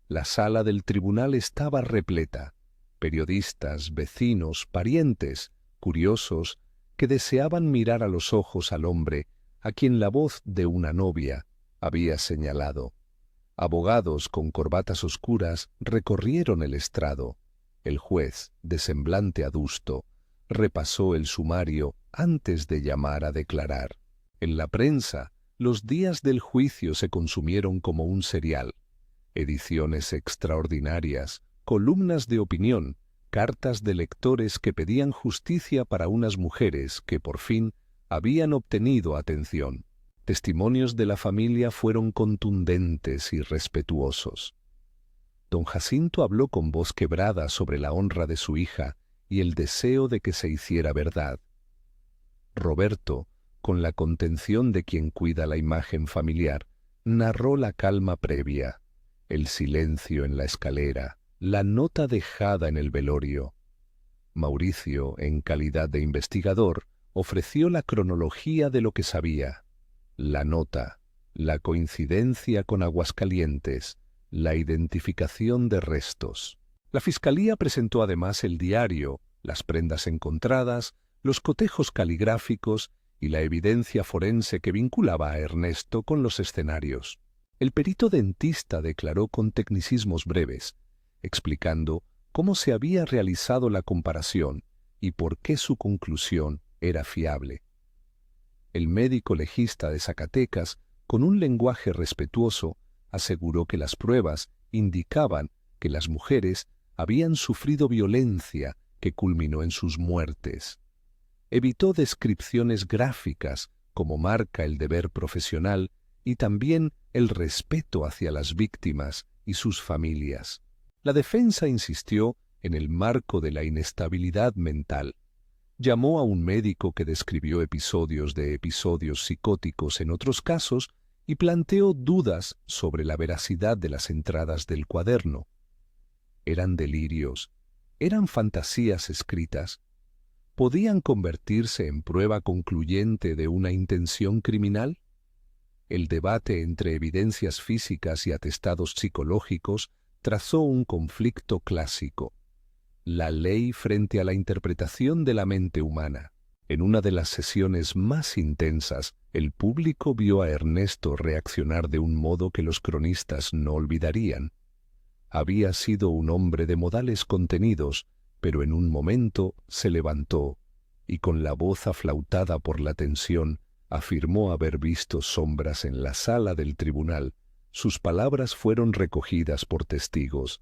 La sala del tribunal estaba repleta. Periodistas, vecinos, parientes, curiosos, que deseaban mirar a los ojos al hombre a quien la voz de una novia había señalado. Abogados con corbatas oscuras recorrieron el estrado. El juez, de semblante adusto, repasó el sumario antes de llamar a declarar. En la prensa, los días del juicio se consumieron como un serial. Ediciones extraordinarias, columnas de opinión, cartas de lectores que pedían justicia para unas mujeres que por fin habían obtenido atención. Testimonios de la familia fueron contundentes y respetuosos. Don Jacinto habló con voz quebrada sobre la honra de su hija y el deseo de que se hiciera verdad. Roberto, con la contención de quien cuida la imagen familiar, narró la calma previa, el silencio en la escalera, la nota dejada en el velorio. Mauricio, en calidad de investigador, ofreció la cronología de lo que sabía. La nota, la coincidencia con Aguascalientes, la identificación de restos. La Fiscalía presentó además el diario, las prendas encontradas, los cotejos caligráficos y la evidencia forense que vinculaba a Ernesto con los escenarios. El perito dentista declaró con tecnicismos breves, explicando cómo se había realizado la comparación y por qué su conclusión era fiable. El médico legista de Zacatecas, con un lenguaje respetuoso, aseguró que las pruebas indicaban que las mujeres habían sufrido violencia que culminó en sus muertes. Evitó descripciones gráficas, como marca el deber profesional, y también el respeto hacia las víctimas y sus familias. La defensa insistió en el marco de la inestabilidad mental. Llamó a un médico que describió episodios psicóticos en otros casos y planteó dudas sobre la veracidad de las entradas del cuaderno. ¿Eran delirios? ¿Eran fantasías escritas? ¿Podían convertirse en prueba concluyente de una intención criminal? El debate entre evidencias físicas y atestados psicológicos trazó un conflicto clásico: la ley frente a la interpretación de la mente humana. En una de las sesiones más intensas, el público vio a Ernesto reaccionar de un modo que los cronistas no olvidarían. Había sido un hombre de modales contenidos, pero en un momento se levantó y, con la voz aflautada por la tensión, afirmó haber visto sombras en la sala del tribunal. Sus palabras fueron recogidas por testigos.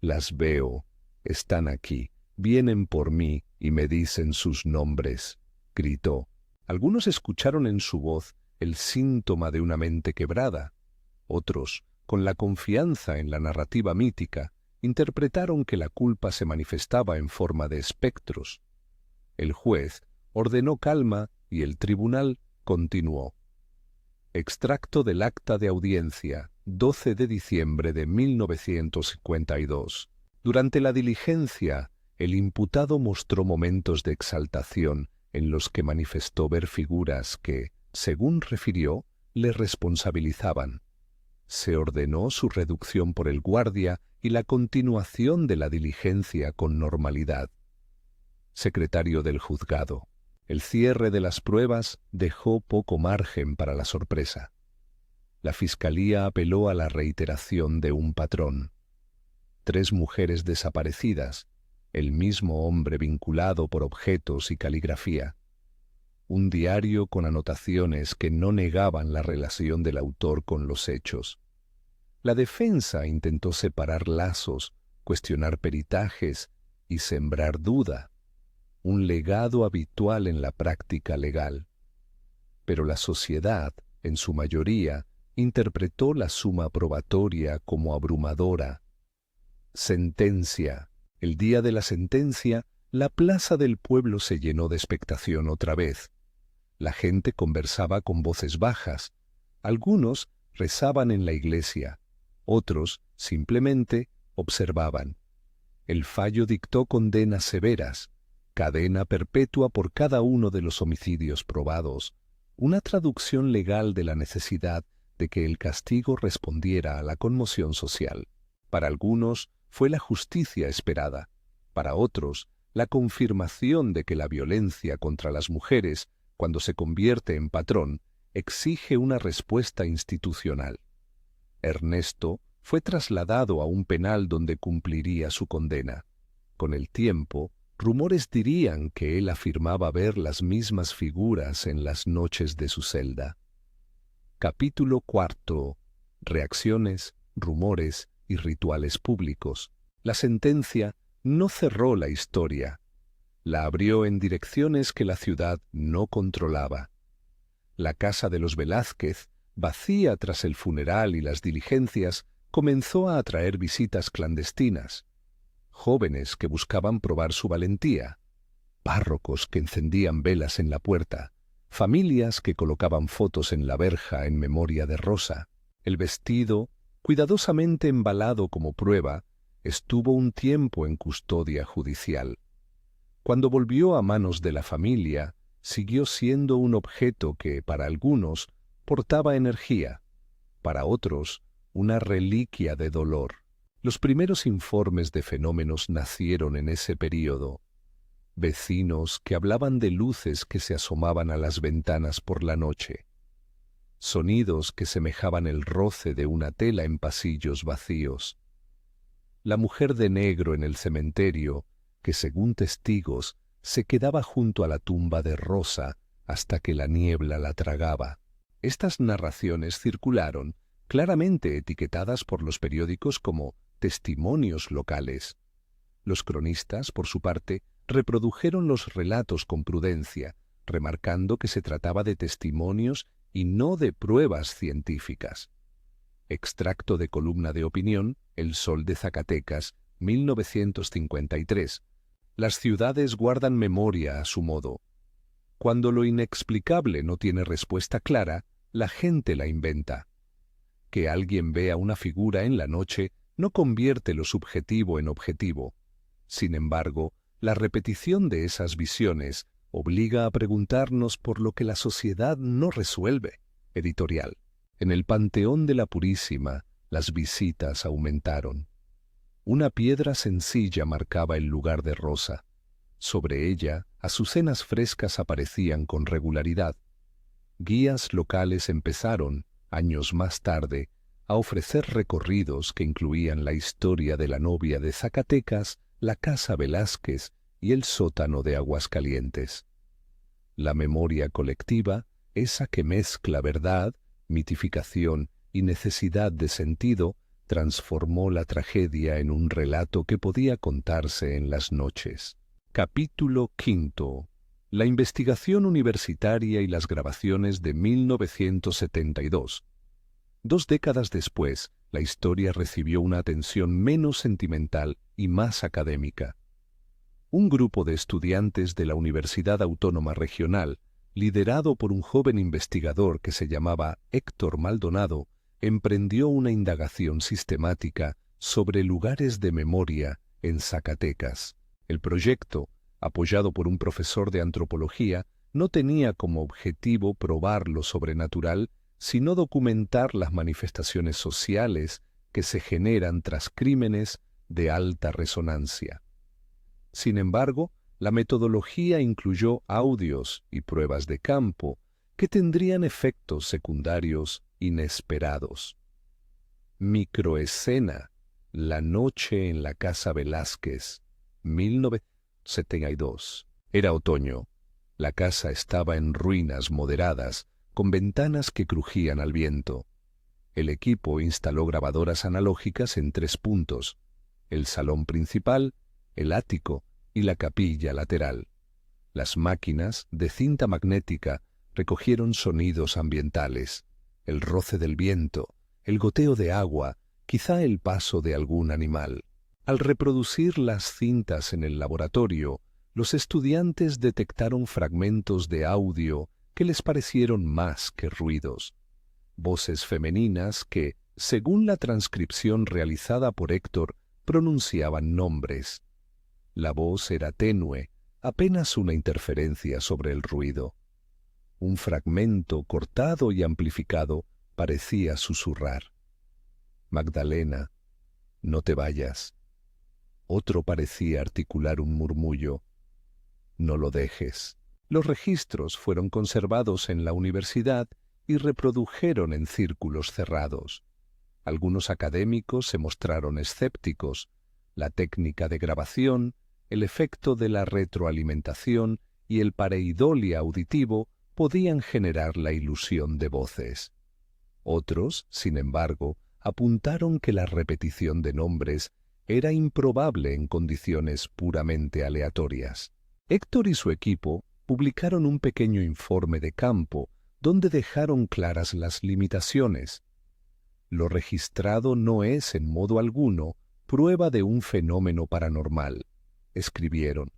«Las veo, están aquí, vienen por mí y me dicen sus nombres», gritó. Algunos escucharon en su voz el síntoma de una mente quebrada. Otros, con la confianza en la narrativa mítica, interpretaron que la culpa se manifestaba en forma de espectros. El juez ordenó calma y el tribunal continuó. Extracto del acta de audiencia, 12 de diciembre de 1952. Durante la diligencia, el imputado mostró momentos de exaltación en los que manifestó ver figuras que, según refirió, le responsabilizaban. Se ordenó su reducción por el guardia y la continuación de la diligencia con normalidad. Secretario del juzgado. El cierre de las pruebas dejó poco margen para la sorpresa. La fiscalía apeló a la reiteración de un patrón. 3 mujeres desaparecidas, el mismo hombre vinculado por objetos y caligrafía. Un diario con anotaciones que no negaban la relación del autor con los hechos. La defensa intentó separar lazos, cuestionar peritajes y sembrar duda, un legado habitual en la práctica legal. Pero la sociedad, en su mayoría, interpretó la suma probatoria como abrumadora. Sentencia. El día de la sentencia, la plaza del pueblo se llenó de expectación otra vez. La gente conversaba con voces bajas. Algunos rezaban en la iglesia, otros simplemente observaban. El fallo dictó condenas severas, cadena perpetua por cada uno de los homicidios probados, una traducción legal de la necesidad de que el castigo respondiera a la conmoción social. Para algunos fue la justicia esperada, para otros la confirmación de que la violencia contra las mujeres, cuando se convierte en patrón, exige una respuesta institucional. Ernesto fue trasladado a un penal donde cumpliría su condena. Con el tiempo, rumores dirían que él afirmaba ver las mismas figuras en las noches de su celda. Capítulo 4. Reacciones, rumores y rituales públicos. La sentencia no cerró la historia. La abrió en direcciones que la ciudad no controlaba. La casa de los Velázquez, vacía tras el funeral y las diligencias, comenzó a atraer visitas clandestinas. Jóvenes que buscaban probar su valentía, párrocos que encendían velas en la puerta, familias que colocaban fotos en la verja en memoria de Rosa. El vestido, cuidadosamente embalado como prueba, estuvo un tiempo en custodia judicial. Cuando volvió a manos de la familia, siguió siendo un objeto que, para algunos, portaba energía, para otros, una reliquia de dolor. Los primeros informes de fenómenos nacieron en ese período. Vecinos que hablaban de luces que se asomaban a las ventanas por la noche. Sonidos que semejaban el roce de una tela en pasillos vacíos. La mujer de negro en el cementerio, que según testigos se quedaba junto a la tumba de Rosa hasta que la niebla la tragaba. Estas narraciones circularon, claramente etiquetadas por los periódicos como testimonios locales. Los cronistas, por su parte, reprodujeron los relatos con prudencia, remarcando que se trataba de testimonios y no de pruebas científicas. Extracto de columna de opinión, El Sol de Zacatecas, 1953. Las ciudades guardan memoria a su modo. Cuando lo inexplicable no tiene respuesta clara, la gente la inventa. Que alguien vea una figura en la noche no convierte lo subjetivo en objetivo. Sin embargo, la repetición de esas visiones obliga a preguntarnos por lo que la sociedad no resuelve. Editorial. En el Panteón de la Purísima, las visitas aumentaron. Una piedra sencilla marcaba el lugar de Rosa. Sobre ella, azucenas frescas aparecían con regularidad. Guías locales empezaron, años más tarde, a ofrecer recorridos que incluían la historia de la novia de Zacatecas, la Casa Velázquez y el sótano de Aguascalientes. La memoria colectiva, esa que mezcla verdad, mitificación y necesidad de sentido, transformó la tragedia en un relato que podía contarse en las noches. Capítulo V. La investigación universitaria y las grabaciones de 1972. 2 décadas después, la historia recibió una atención menos sentimental y más académica. Un grupo de estudiantes de la Universidad Autónoma Regional, liderado por un joven investigador que se llamaba Héctor Maldonado, emprendió una indagación sistemática sobre lugares de memoria en Zacatecas. El proyecto, apoyado por un profesor de antropología, no tenía como objetivo probar lo sobrenatural, sino documentar las manifestaciones sociales que se generan tras crímenes de alta resonancia. Sin embargo, la metodología incluyó audios y pruebas de campo que tendrían efectos secundarios inesperados. Microescena: La noche en la Casa Velázquez, 1972. Era otoño. La casa estaba en ruinas moderadas, con ventanas que crujían al viento. El equipo instaló grabadoras analógicas en 3 puntos: el salón principal, el ático y la capilla lateral. Las máquinas de cinta magnética recogieron sonidos ambientales: el roce del viento, el goteo de agua, quizá el paso de algún animal. Al reproducir las cintas en el laboratorio, los estudiantes detectaron fragmentos de audio que les parecieron más que ruidos. Voces femeninas que, según la transcripción realizada por Héctor, pronunciaban nombres. La voz era tenue, apenas una interferencia sobre el ruido. Un fragmento cortado y amplificado parecía susurrar: «Magdalena, no te vayas». Otro parecía articular un murmullo: «No lo dejes». Los registros fueron conservados en la universidad y reprodujeron en círculos cerrados. Algunos académicos se mostraron escépticos. La técnica de grabación, el efecto de la retroalimentación y el pareidolia auditivo podían generar la ilusión de voces. Otros, sin embargo, apuntaron que la repetición de nombres era improbable en condiciones puramente aleatorias. Héctor y su equipo publicaron un pequeño informe de campo donde dejaron claras las limitaciones. Lo registrado no es en modo alguno prueba de un fenómeno paranormal, escribieron.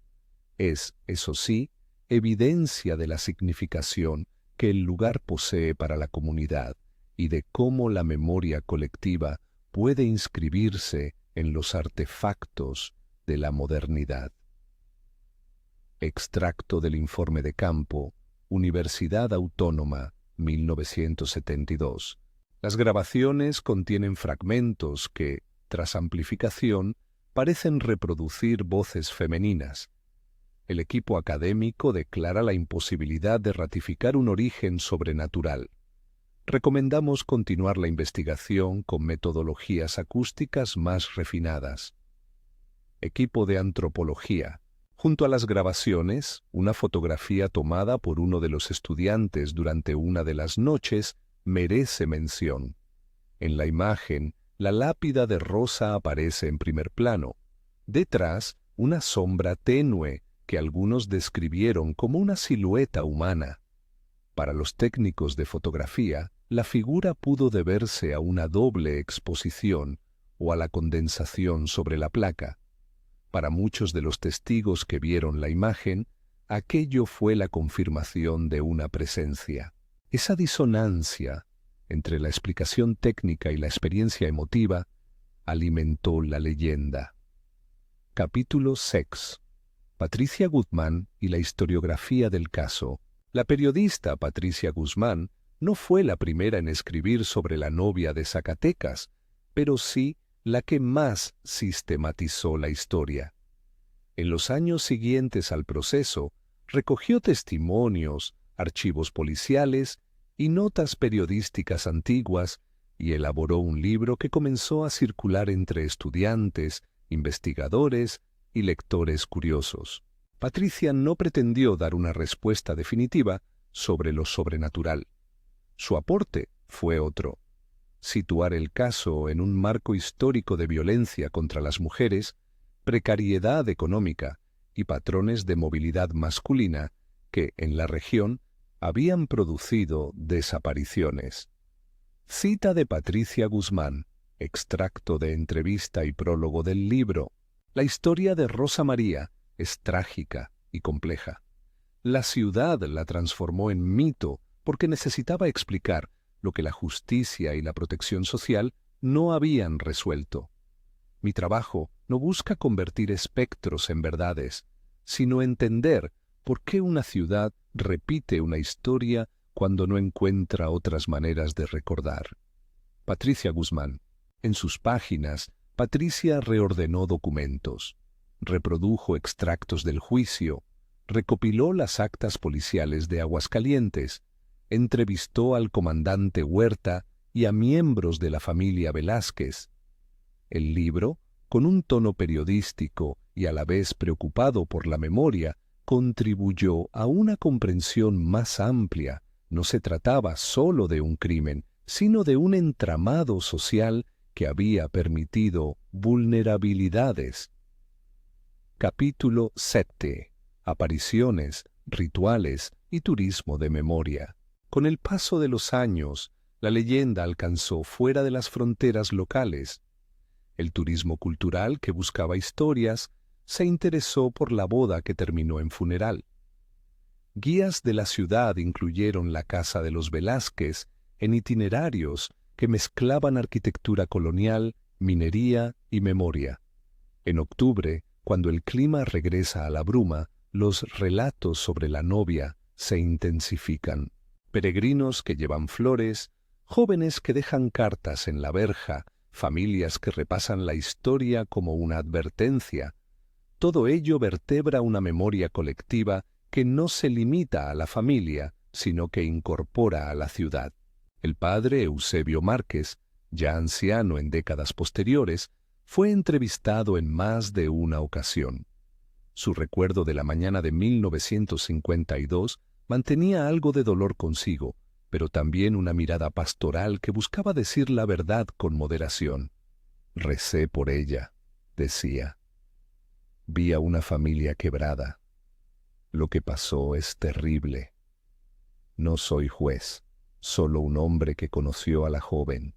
Es, eso sí, evidencia de la significación que el lugar posee para la comunidad y de cómo la memoria colectiva puede inscribirse en los artefactos de la modernidad. Extracto del informe de campo, Universidad Autónoma, 1972. Las grabaciones contienen fragmentos que, tras amplificación, parecen reproducir voces femeninas. El equipo académico declara la imposibilidad de ratificar un origen sobrenatural. Recomendamos continuar la investigación con metodologías acústicas más refinadas. Equipo de antropología. Junto a las grabaciones, una fotografía tomada por uno de los estudiantes durante una de las noches merece mención. En la imagen, la lápida de Rosa aparece en primer plano. Detrás, una sombra tenue que algunos describieron como una silueta humana. Para los técnicos de fotografía, la figura pudo deberse a una doble exposición o a la condensación sobre la placa. Para muchos de los testigos que vieron la imagen, aquello fue la confirmación de una presencia. Esa disonancia entre la explicación técnica y la experiencia emotiva alimentó la leyenda. Capítulo 6. Patricia Guzmán y la historiografía del caso. La periodista Patricia Guzmán no fue la primera en escribir sobre la novia de Zacatecas, pero sí la que más sistematizó la historia. En los años siguientes al proceso, recogió testimonios, archivos policiales y notas periodísticas antiguas y elaboró un libro que comenzó a circular entre estudiantes, investigadores y lectores curiosos. Patricia no pretendió dar una respuesta definitiva sobre lo sobrenatural. Su aporte fue otro: situar el caso en un marco histórico de violencia contra las mujeres, precariedad económica y patrones de movilidad masculina que, en la región, habían producido desapariciones. Cita de Patricia Guzmán, extracto de entrevista y prólogo del libro. La historia de Rosa María es trágica y compleja. La ciudad la transformó en mito porque necesitaba explicar lo que la justicia y la protección social no habían resuelto. Mi trabajo no busca convertir espectros en verdades, sino entender por qué una ciudad repite una historia cuando no encuentra otras maneras de recordar. Patricia Guzmán. En sus páginas, Patricia reordenó documentos, reprodujo extractos del juicio, recopiló las actas policiales de Aguascalientes, entrevistó al comandante Huerta y a miembros de la familia Velázquez. El libro, con un tono periodístico y a la vez preocupado por la memoria, contribuyó a una comprensión más amplia. No se trataba solo de un crimen, sino de un entramado social que había permitido vulnerabilidades. Capítulo 7. Apariciones, rituales y turismo de memoria. Con el paso de los años, la leyenda alcanzó fuera de las fronteras locales. El turismo cultural, que buscaba historias, se interesó por la boda que terminó en funeral. Guías de la ciudad incluyeron la casa de los Velázquez en itinerarios que mezclaban arquitectura colonial, minería y memoria. En octubre, cuando el clima regresa a la bruma, los relatos sobre la novia se intensifican. Peregrinos que llevan flores, jóvenes que dejan cartas en la verja, familias que repasan la historia como una advertencia. Todo ello vertebra una memoria colectiva que no se limita a la familia, sino que incorpora a la ciudad. El padre Eusebio Márquez, ya anciano en décadas posteriores, fue entrevistado en más de una ocasión. Su recuerdo de la mañana de 1952 mantenía algo de dolor consigo, pero también una mirada pastoral que buscaba decir la verdad con moderación. «Recé por ella», decía. «Vi a una familia quebrada. Lo que pasó es terrible. No soy juez, solo un hombre que conoció a la joven.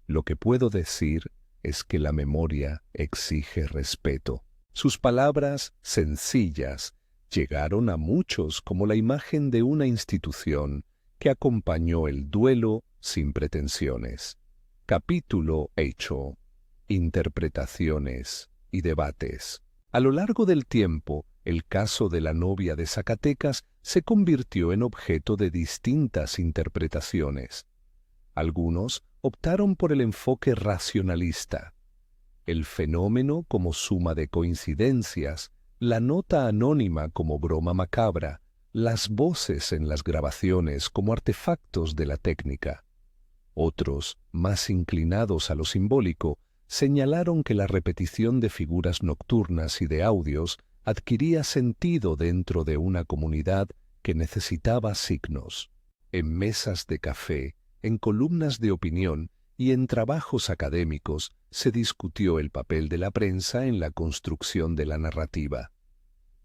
Lo que puedo decir es que la memoria exige respeto». Sus palabras sencillas llegaron a muchos como la imagen de una institución que acompañó el duelo sin pretensiones. Capítulo 8. Interpretaciones y debates. A lo largo del tiempo, el caso de la novia de Zacatecas se convirtió en objeto de distintas interpretaciones. Algunos optaron por el enfoque racionalista. El fenómeno como suma de coincidencias, la nota anónima como broma macabra, las voces en las grabaciones como artefactos de la técnica. Otros, más inclinados a lo simbólico, señalaron que la repetición de figuras nocturnas y de audios adquiría sentido dentro de una comunidad que necesitaba signos. En mesas de café, en columnas de opinión y en trabajos académicos se discutió el papel de la prensa en la construcción de la narrativa.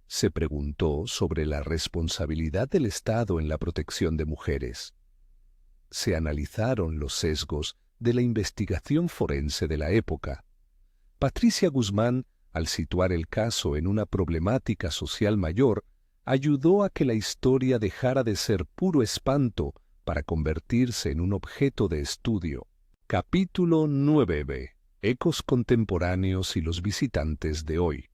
Se preguntó sobre la responsabilidad del Estado en la protección de mujeres. Se analizaron los sesgos de la investigación forense de la época. Patricia Guzmán, al situar el caso en una problemática social mayor, ayudó a que la historia dejara de ser puro espanto para convertirse en un objeto de estudio. Capítulo 9. ecos contemporáneos y los visitantes de hoy.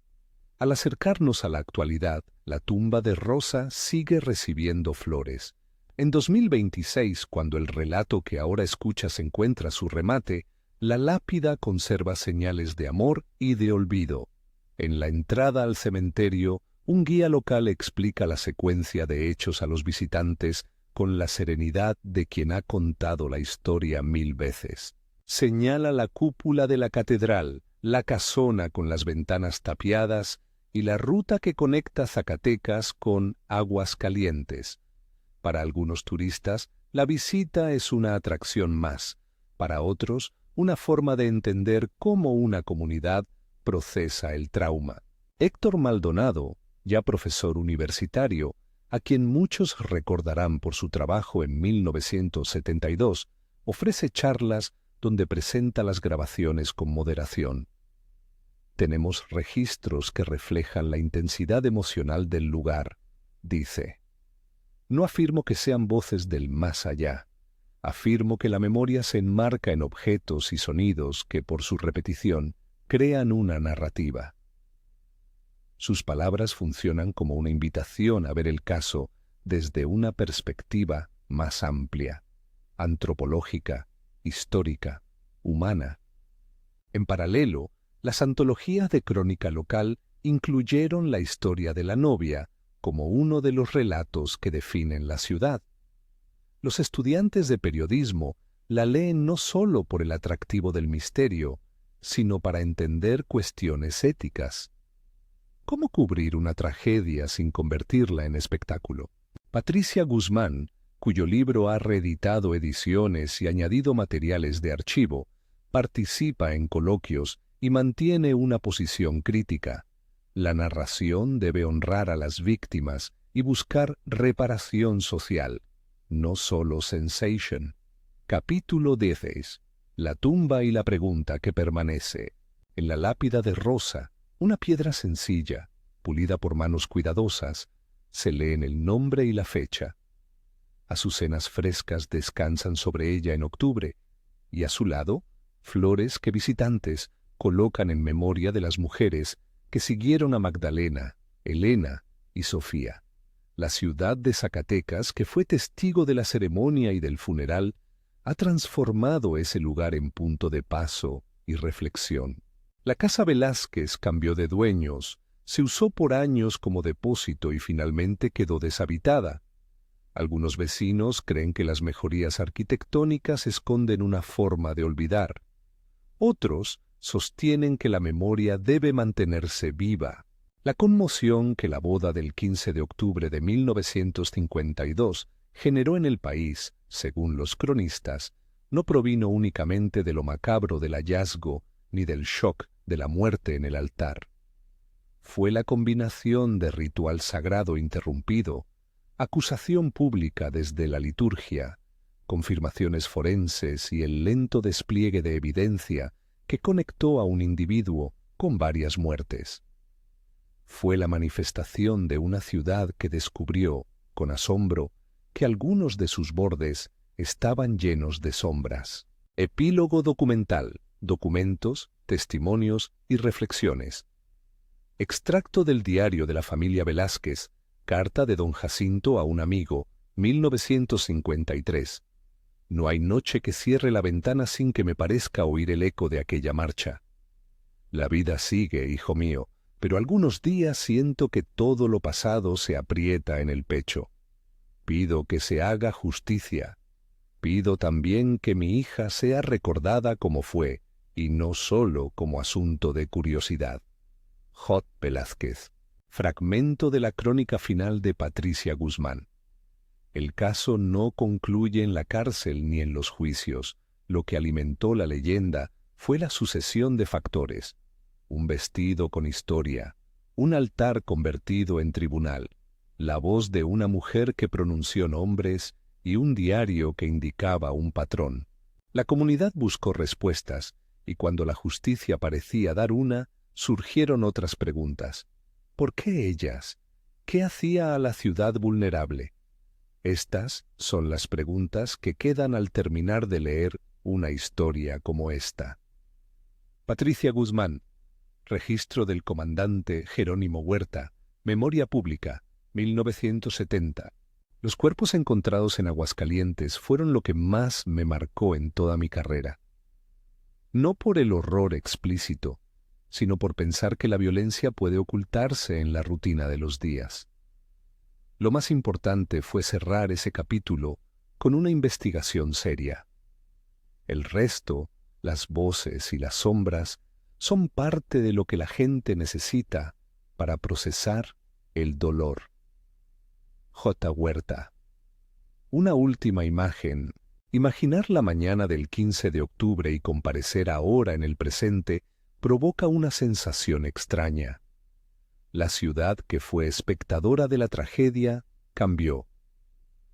Al acercarnos a la actualidad, la tumba de Rosa sigue recibiendo flores. En 2026, cuando el relato que ahora escuchas encuentra su remate, la lápida conserva señales de amor y de olvido. En la entrada al cementerio, un guía local explica la secuencia de hechos a los visitantes con la serenidad de quien ha contado la historia 1000 veces. Señala la cúpula de la catedral, la casona con las ventanas tapiadas y la ruta que conecta Zacatecas con Aguascalientes. Para algunos turistas, la visita es una atracción más. Para otros, una forma de entender cómo una comunidad procesa el trauma. Héctor Maldonado, ya profesor universitario, a quien muchos recordarán por su trabajo en 1972, ofrece charlas donde presenta las grabaciones con moderación. Tenemos registros que reflejan la intensidad emocional del lugar, dice. No afirmo que sean voces del más allá. Afirmo que la memoria se enmarca en objetos y sonidos que, por su repetición, crean una narrativa. Sus palabras funcionan como una invitación a ver el caso desde una perspectiva más amplia, antropológica, histórica, humana. En paralelo, las antologías de crónica local incluyeron la historia de la novia como uno de los relatos que definen la ciudad. Los estudiantes de periodismo la leen no solo por el atractivo del misterio, sino para entender cuestiones éticas. ¿Cómo cubrir una tragedia sin convertirla en espectáculo? Patricia Guzmán, cuyo libro ha reeditado ediciones y añadido materiales de archivo, participa en coloquios y mantiene una posición crítica. La narración debe honrar a las víctimas y buscar reparación social, no solo sensation. Capítulo 10. La tumba y la pregunta que permanece. En la lápida de Rosa, una piedra sencilla, pulida por manos cuidadosas, se leen el nombre y la fecha. Azucenas frescas descansan sobre ella en octubre, y a su lado, flores que visitantes colocan en memoria de las mujeres que siguieron a Magdalena, Elena y Sofía. La ciudad de Zacatecas, que fue testigo de la ceremonia y del funeral, ha transformado ese lugar en punto de paso y reflexión. La Casa Velázquez cambió de dueños, se usó por años como depósito y finalmente quedó deshabitada. Algunos vecinos creen que las mejorías arquitectónicas esconden una forma de olvidar. Otros sostienen que la memoria debe mantenerse viva. La conmoción que la boda del 15 de octubre de 1952 generó en el país, según los cronistas, no provino únicamente de lo macabro del hallazgo ni del shock de la muerte en el altar. Fue la combinación de ritual sagrado interrumpido, acusación pública desde la liturgia, confirmaciones forenses y el lento despliegue de evidencia que conectó a un individuo con varias muertes. Fue la manifestación de una ciudad que descubrió, con asombro, que algunos de sus bordes estaban llenos de sombras. Epílogo documental, documentos, testimonios y reflexiones. Extracto del diario de la familia Velázquez, carta de don Jacinto a un amigo, 1953. No hay noche que cierre la ventana sin que me parezca oír el eco de aquella marcha. La vida sigue, hijo mío, pero algunos días siento que todo lo pasado se aprieta en el pecho. Pido que se haga justicia. Pido también que mi hija sea recordada como fue, y no solo como asunto de curiosidad. J. Velázquez. Fragmento de la crónica final de Patricia Guzmán. El caso no concluye en la cárcel ni en los juicios. Lo que alimentó la leyenda fue la sucesión de factores. Un vestido con historia, un altar convertido en tribunal, la voz de una mujer que pronunció nombres y un diario que indicaba un patrón. La comunidad buscó respuestas, y cuando la justicia parecía dar una, surgieron otras preguntas. ¿Por qué ellas? ¿Qué hacía a la ciudad vulnerable? Estas son las preguntas que quedan al terminar de leer una historia como esta. Patricia Guzmán. Registro del comandante Jerónimo Huerta. Memoria pública, 1970. Los cuerpos encontrados en Aguascalientes fueron lo que más me marcó en toda mi carrera. No por el horror explícito, sino por pensar que la violencia puede ocultarse en la rutina de los días. Lo más importante fue cerrar ese capítulo con una investigación seria. El resto, las voces y las sombras, son parte de lo que la gente necesita para procesar el dolor. J. Huerta. Una última imagen. Imaginar la mañana del 15 de octubre y comparecer ahora en el presente provoca una sensación extraña. La ciudad que fue espectadora de la tragedia cambió.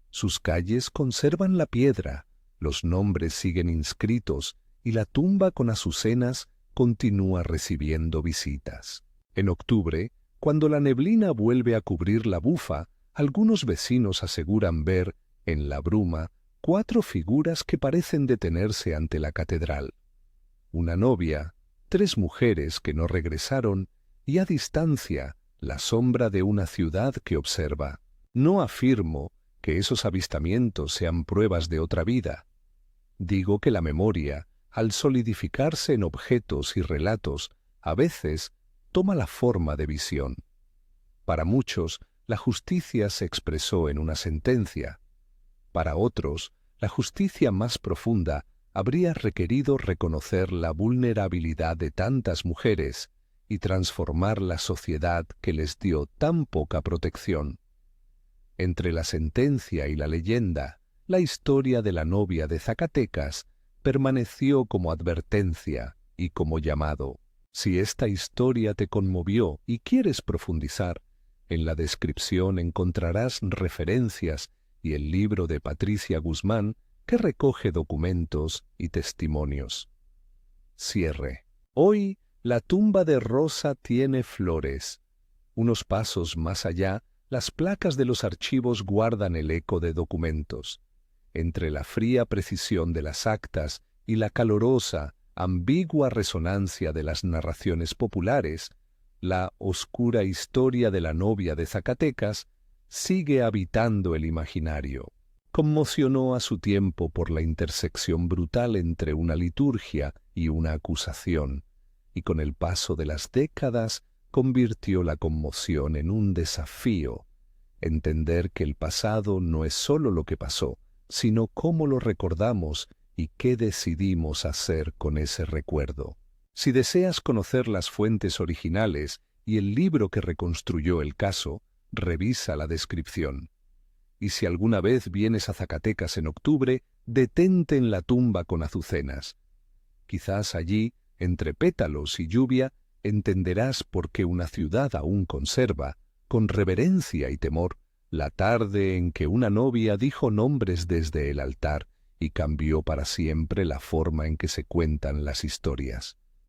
Sus calles conservan la piedra, los nombres siguen inscritos y la tumba con azucenas continúa recibiendo visitas. En octubre, cuando la neblina vuelve a cubrir la bufa, algunos vecinos aseguran ver, en la bruma, 4 figuras que parecen detenerse ante la catedral. Una novia, 3 mujeres que no regresaron y a distancia la sombra de una ciudad que observa. No afirmo que esos avistamientos sean pruebas de otra vida. Digo que la memoria, al solidificarse en objetos y relatos, a veces toma la forma de visión. Para muchos, la justicia se expresó en una sentencia. Para otros, la justicia más profunda habría requerido reconocer la vulnerabilidad de tantas mujeres y transformar la sociedad que les dio tan poca protección. Entre la sentencia y la leyenda, la historia de la novia de Zacatecas permaneció como advertencia y como llamado. Si esta historia te conmovió y quieres profundizar, en la descripción encontrarás referencias y el libro de Patricia Guzmán que recoge documentos y testimonios. Cierre. Hoy la tumba de Rosa tiene flores. Unos pasos más allá, las placas de los archivos guardan el eco de documentos. Entre la fría precisión de las actas y la calorosa, ambigua resonancia de las narraciones populares, la oscura historia de la novia de Zacatecas sigue habitando el imaginario. Conmocionó a su tiempo por la intersección brutal entre una liturgia y una acusación, y con el paso de las décadas convirtió la conmoción en un desafío, entender que el pasado no es sólo lo que pasó, sino cómo lo recordamos y qué decidimos hacer con ese recuerdo. Si deseas conocer las fuentes originales y el libro que reconstruyó el caso, revisa la descripción. Y si alguna vez vienes a Zacatecas en octubre, detente en la tumba con azucenas. Quizás allí, entre pétalos y lluvia, entenderás por qué una ciudad aún conserva, con reverencia y temor, la tarde en que una novia dijo nombres desde el altar y cambió para siempre la forma en que se cuentan las historias.